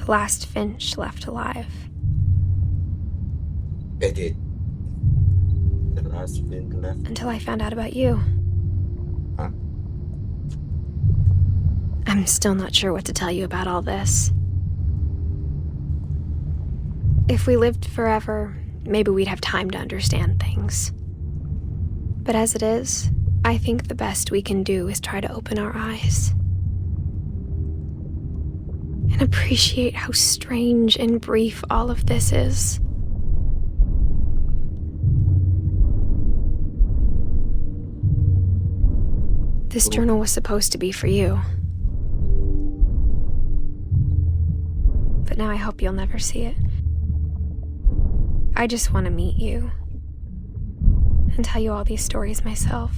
The last Finch left alive. Edit. The last Finch left. Until I found out about you. Huh? I'm still not sure what to tell you about all this. If we lived forever, maybe we'd have time to understand things. But as it is, I think the best we can do is try to open our eyes. And appreciate how strange and brief all of this is. This journal was supposed to be for you. But now I hope you'll never see it. I just want to meet you and tell you all these stories myself.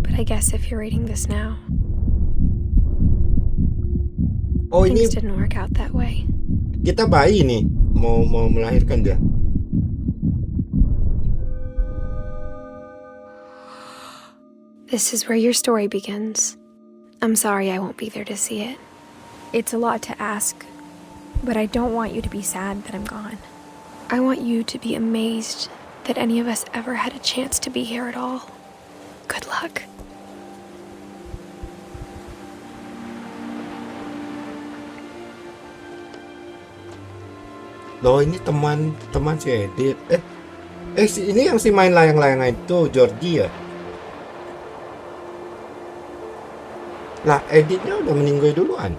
But I guess if you're reading this now, Oh, ini things didn't work out that way. kita bayi nih, mau melahirkan dia. This is where your story begins. I'm sorry I won't be there to see it. It's a lot to ask, but I don't want you to be sad that I'm gone. I want you to be amazed that any of us ever had a chance to be here at all. Good luck. Loh, ini teman si Edit. Ini yang si main layang-layang itu Georgie ya? Lah, Editnya udah meninggal duluan.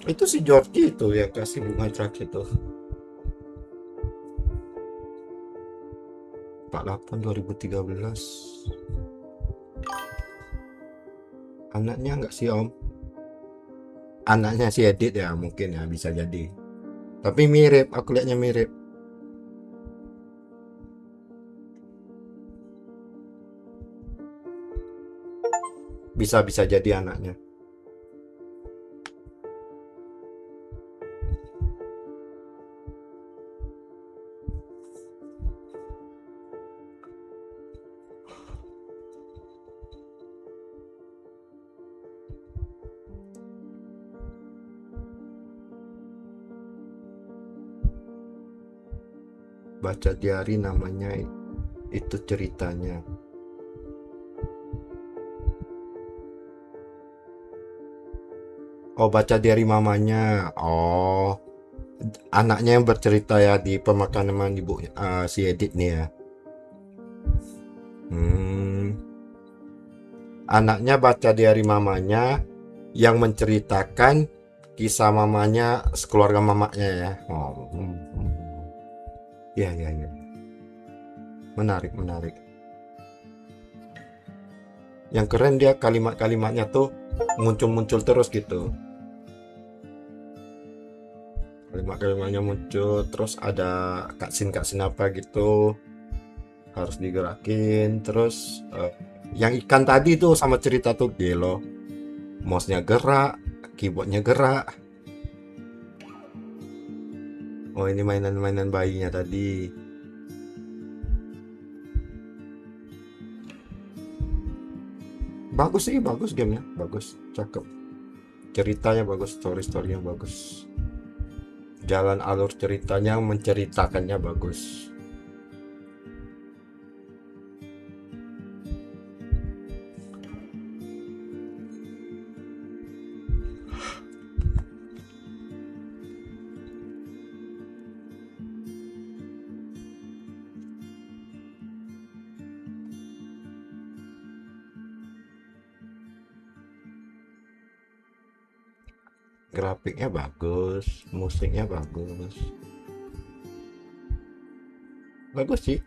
Itu si Georgie itu yang kasih bunga terakhir itu. 48 2013. Anaknya nggak sih Om? Anaknya si Edit ya mungkin ya, bisa jadi. Tapi mirip, aku lihatnya mirip. Bisa jadi anaknya. Baca diary namanya itu ceritanya. Oh, baca diary mamanya. Oh, anaknya yang bercerita ya di pemakaman ibu si Edit nih ya. Anaknya baca diary mamanya yang menceritakan kisah mamanya, sekeluarga mamanya ya. Oh, ya. Menarik. Yang keren dia kalimat-kalimatnya tuh muncul terus gitu. Kalimat-kalimatnya muncul terus, ada cutscene apa gitu harus digerakin. Terus yang ikan tadi tuh sama cerita tuh gelo, mouse-nya gerak, keyboardnya gerak. Oh, ini mainan bayinya tadi. Bagus sih, bagus gamenya, bagus, cakep. Ceritanya bagus, story-storynya bagus. Jalan alur ceritanya, menceritakannya bagus. Grafiknya bagus, musiknya bagus. Bagus sih.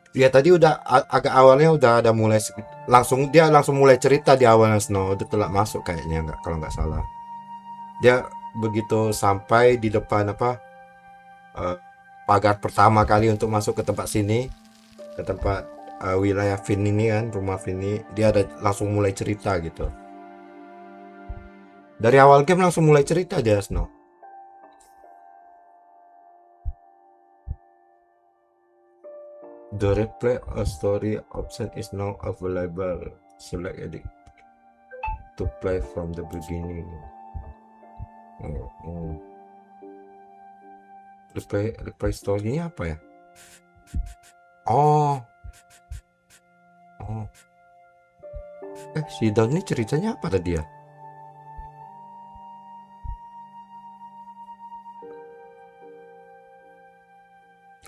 Ya tadi udah agak awalnya udah ada mulai langsung mulai cerita di awalnya. Snow udah telat masuk kayaknya, nggak, kalau nggak salah. Dia begitu sampai di depan pagar pertama kali untuk masuk ke tempat sini, ke tempat wilayah Vin ini kan, rumah Vin ini, dia ada langsung mulai cerita gitu. Dari awal game langsung mulai cerita dia, Snow. The replay a story option is now available. Select edit to play from the beginning. Replay story-nya apa ya? Oh. Si Don ini ceritanya apa tadi ya?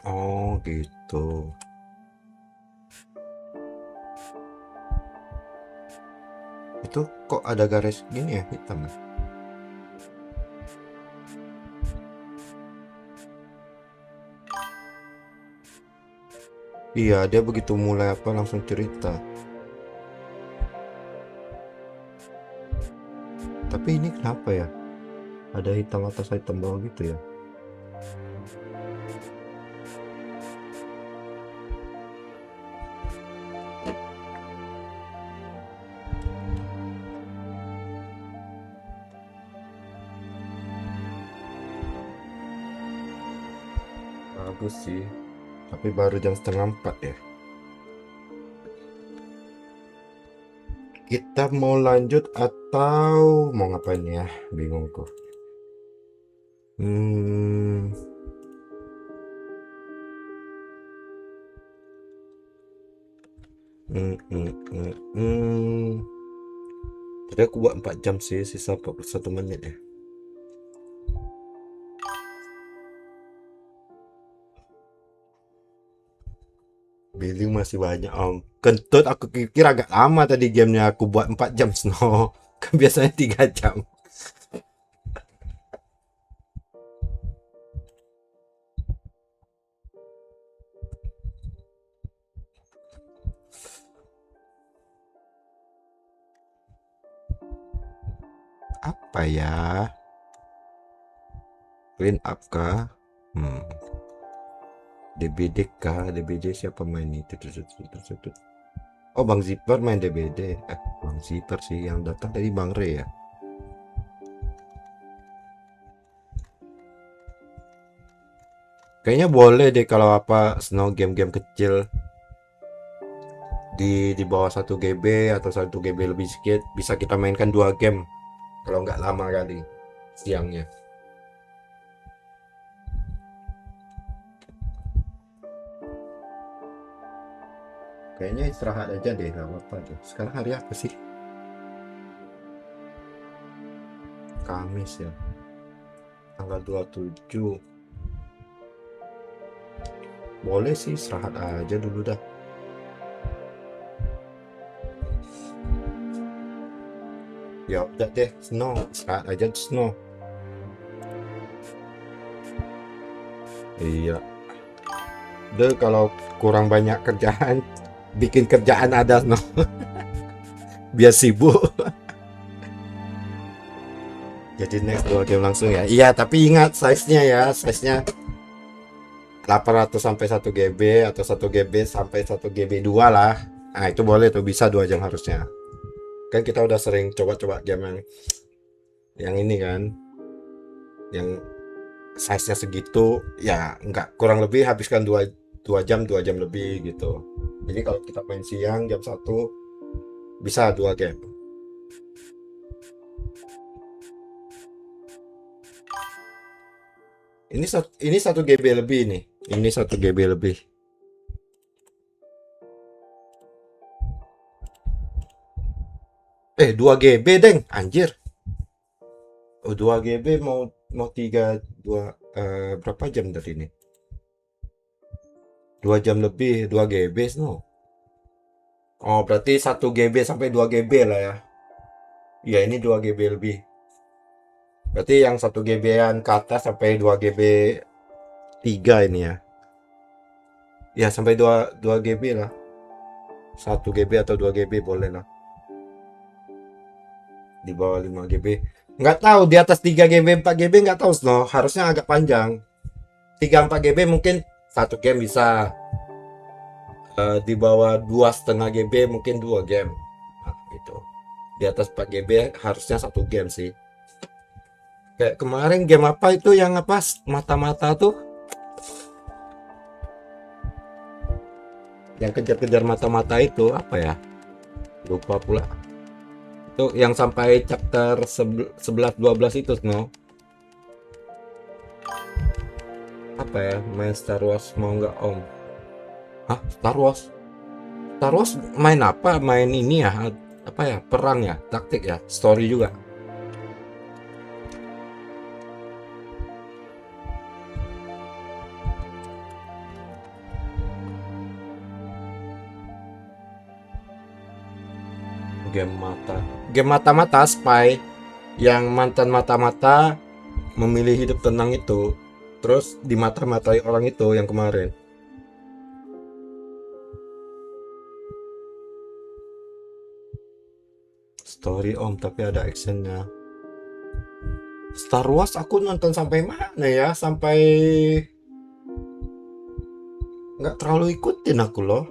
Oh gitu. Itu kok ada garis gini ya, hitam ya? Iya, dia begitu mulai langsung cerita. Tapi ini kenapa ya? Ada hitam atas hitam bawah gitu ya? Bagus sih, tapi baru jam 3:30 ya. Kita mau lanjut atau mau ngapain ya? Bingung kok. Tadi aku buat 4 jam sih, sisa 41 menit ya. Billing masih banyak om. Kentut aku pikir agak lama tadi gamenya, aku buat 4 jam snow. Kan biasanya 3 jam. Apa ya? Clean up kah? DBD kah? DBD siapa main itu? Oh, Bang Zipper main DBD. Bang Zipper sih yang datang tadi, Bang Re ya. Kayaknya boleh deh kalau apa snow game-game kecil di bawah 1 GB atau 1 GB lebih sedikit bisa kita mainkan 2 game kalau nggak lama kali siangnya. Kayaknya istirahat aja deh, nggak apa-apa deh. Sekarang hari apa sih? Kamis ya, tanggal 27. Boleh sih istirahat aja dulu dah. Ya udah deh, snow istirahat aja snow. Iya, deh kalau kurang banyak kerjaan bikin kerjaan ada snow. Biar sibuk. Jadi next 2 game langsung ya. Iya, tapi ingat size-nya ya, size-nya 800 sampai 1 GB atau 1 GB sampai 1 GB 2 lah. Nah, itu boleh tuh, bisa 2 jam harusnya. Kan kita udah sering coba-coba game yang ini kan. Yang size-nya segitu ya, nggak kurang lebih habiskan 2 jam lebih gitu. Jadi kalau kita main siang jam 1 bisa 2 game. Ini 1 GB lebih nih. Ini 1 GB lebih. 2 GB deng, anjir. Oh, 2 GB mau 2 berapa jam tadi ini? 2 jam lebih, 2 GB no. Oh, berarti 1 GB sampai 2 GB lah ya. Ya, ini 2 GB lebih. Berarti yang 1 GB-an ke atas sampai 2 GB 3 ini ya. Ya, sampai 2 GB lah. 1 GB atau 2 GB boleh lah. Di bawah 5 GB. Nggak tahu, di atas 3 GB, 4 GB nggak tahu no. Harusnya agak panjang. 3-4 GB mungkin 1 game bisa. Di bawah 2,5 GB mungkin 2 game. Nah, gitu. Di atas 4 GB harusnya 1 game sih. Kayak kemarin game apa itu yang apa mata-mata tuh, yang kejar-kejar mata-mata itu apa ya, lupa pula. Itu yang sampai chapter 11-12 itu no. Apa ya, main Star Wars mau nggak om? Hah, Star Wars main apa, main ini ya, apa ya, perang ya, taktik ya, story juga. Game mata-mata spy, yang mantan mata-mata memilih hidup tenang itu, terus dimata-matai orang itu yang kemarin. Story om, tapi ada actionnya. Star Wars aku nonton sampai mana ya, sampai nggak terlalu ikutin aku loh.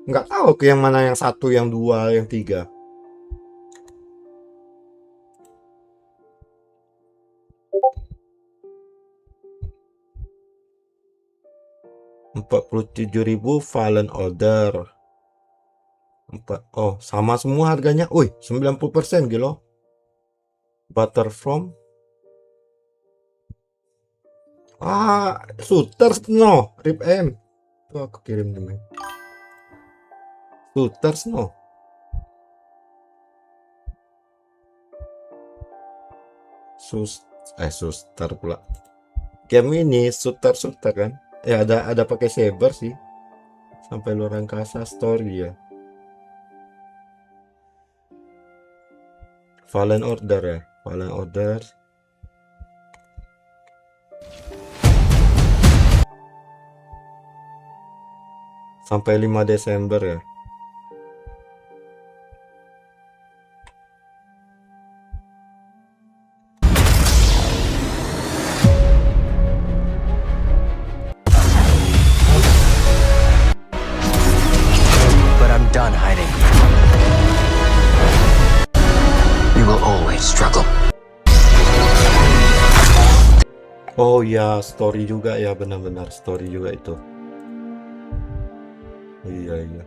Nggak tahu ke yang mana, yang 1, yang 2, yang 3. $47.000 Fallen Order. Oh, sama semua harganya. 90% gitu. Butterfront. Shooters no, Rip M. Tuh aku kirim dulu. Shooters no. Suster pula. Game ini shooter kan? Ya ada pakai saber sih. Sampai luar angkasa story ya. Fallen Order ya. Fallen Order. Sampai 5 Desember ya. But I'm done hiding. You will always struggle. Oh ya, story juga ya, benar-benar story juga itu. Iya.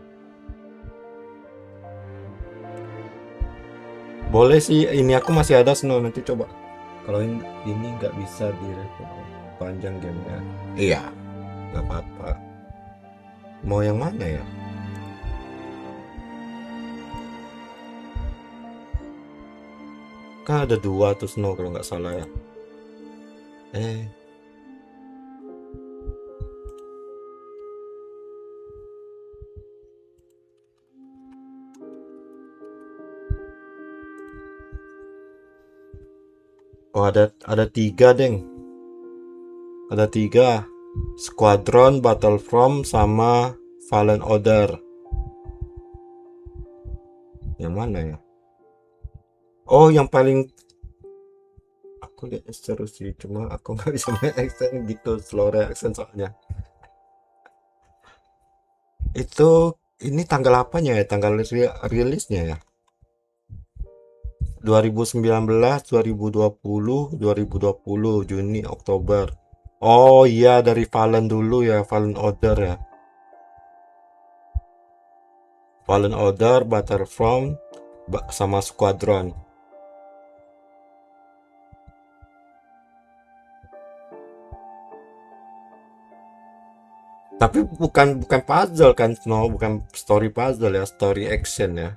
Boleh sih, ini aku masih ada Snow, nanti coba. Kalau ini nggak bisa panjang gamenya. Iya, nggak apa-apa. Mau yang mana ya? Kan ada 2 tuh Snow kalau nggak salah ya. Oh, ada 3 deng. Ada 3. Squadron, Battlefront, sama Fallen Order. Yang mana ya? Oh, yang paling aku lihat seru sih, cuma aku nggak bisa main action gitu, slow reaction soalnya. Ini tanggal apanya ya? Tanggal rilisnya ya? 2019, 2020, 2020, Juni, Oktober. Oh iya, dari Fallen dulu ya, Fallen Order ya. Fallen Order, Battlefront, sama Squadron. Tapi bukan puzzle kan, no, bukan story puzzle ya, story action ya.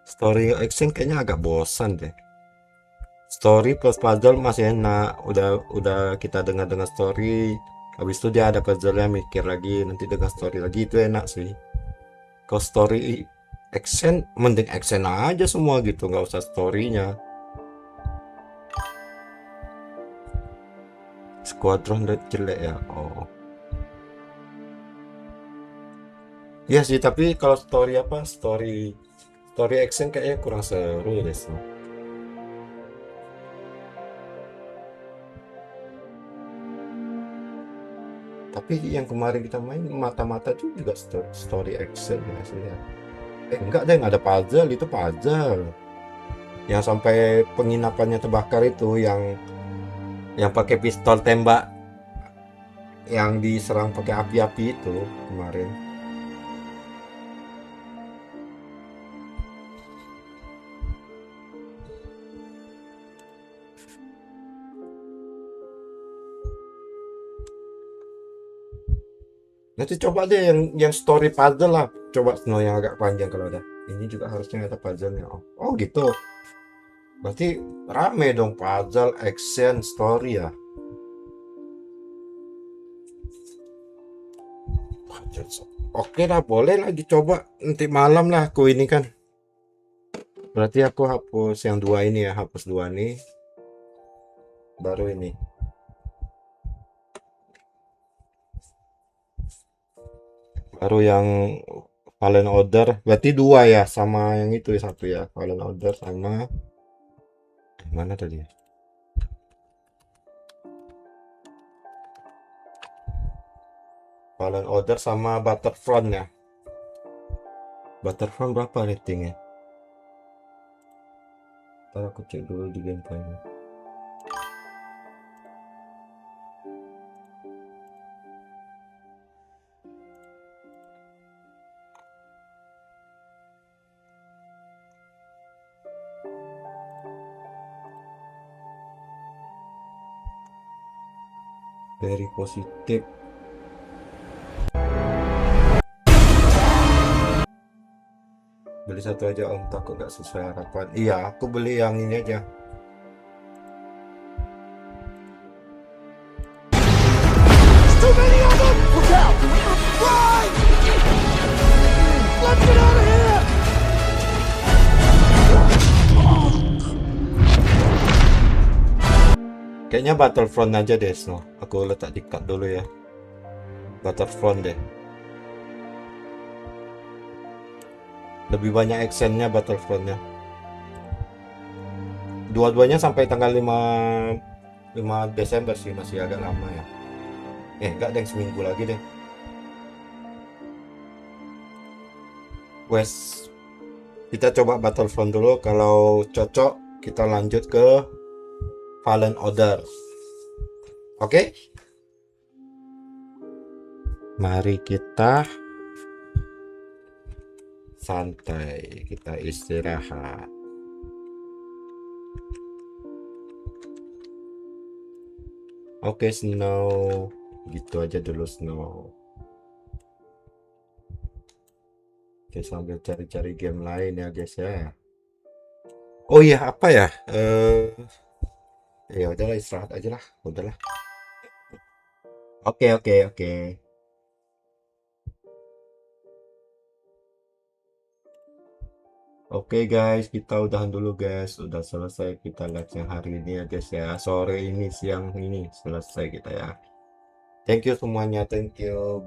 Story action kayaknya agak bosan deh. Story plus puzzle masih enak. Udah kita dengar story, habis itu dia ada puzzle-nya, mikir lagi, nanti dengar story lagi, itu enak sih. Kalau story action, mending action aja semua gitu, nggak usah story-nya. Squadron jelek ya. Oh. Iya sih, tapi kalau story action kayaknya kurang seru deh sih. Tapi yang kemarin kita main mata-mata juga story action ya sih ya. Enggak deh, nggak ada puzzle, itu puzzle. Yang sampai penginapannya terbakar itu, yang pakai pistol tembak, yang diserang pakai api-api itu kemarin. Nanti coba deh yang story puzzle lah. Coba Snow yang agak panjang kalau ada. Ini juga harusnya ada puzzle-nya. Oh gitu. Berarti rame dong, puzzle, action, story ya. Oke lah, boleh lagi coba. Nanti malam lah aku ini kan. Berarti aku hapus yang 2 ini ya. Hapus 2 nih. Baru ini. Baru yang Fallen Order, berarti 2 ya, sama yang itu 1 ya, Fallen Order sama mana tadi? Fallen Order sama Battlefront ya. Battlefront berapa ratingnya? Ntar aku cek dulu di gameplaynya. Very positif. Beli 1 aja om, takut gak sesuai harapan. Iya, aku beli yang ini aja. Kayaknya Battlefront aja deh, Snow. Aku letak di cut dulu ya. Battlefront deh. Lebih banyak actionnya Battlefrontnya. Dua-duanya sampai tanggal 5 Desember sih, masih agak lama ya. Enggak deh, seminggu lagi deh. Wes, kita coba Battlefront dulu. Kalau cocok, kita lanjut ke Fallen Order. Oke? Mari kita santai, kita istirahat. Oke, Snow. Gitu aja dulu, Snow. Oke, sambil cari-cari game lain ya, guys ya. Oh iya, apa ya? Ya udahlah, istirahat aja lah. Udahlah. Oke. Oke guys, kita udahan dulu guys. Udah selesai kita live yang hari ini ya guys ya. Sore ini, siang ini selesai kita ya. Thank you semuanya, thank you.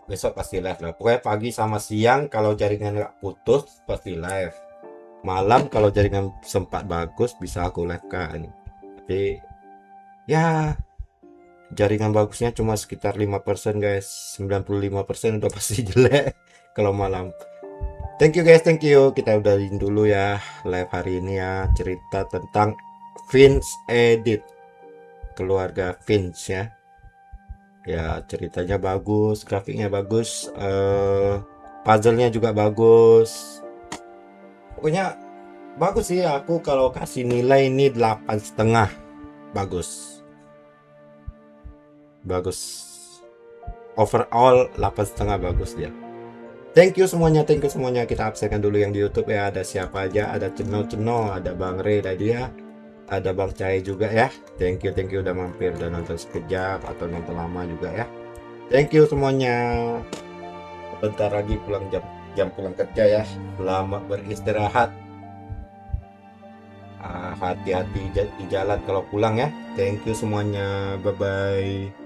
Besok pasti live lah. Pokoknya pagi sama siang kalau jaringan nggak putus pasti live. Malam kalau jaringan sempat bagus bisa aku live kan. Tapi ya jaringan bagusnya cuma sekitar 5% guys. 95% udah pasti jelek kalau malam. Thank you guys, thank you. Kita udahin dulu ya live hari ini ya. Cerita tentang Vince Edit, keluarga Vince ya. Ya ceritanya bagus, grafiknya bagus, puzzle-nya juga bagus. Pokoknya bagus sih. Aku kalau kasih nilai ini 8,5. Bagus. Overall 8,5 bagus dia. Thank you semuanya. Kita absenkan dulu yang di YouTube ya. Ada siapa aja? Ada Ceno, ada Bang Ray tadi ya. Ada Bang Cai juga ya. Thank you udah mampir, udah nonton sekejap atau nonton lama juga ya. Thank you semuanya. Bentar lagi pulang jam pulang kerja ya. Selamat beristirahat. Hati-hati di jalan kalau pulang ya. Thank you semuanya. Bye bye.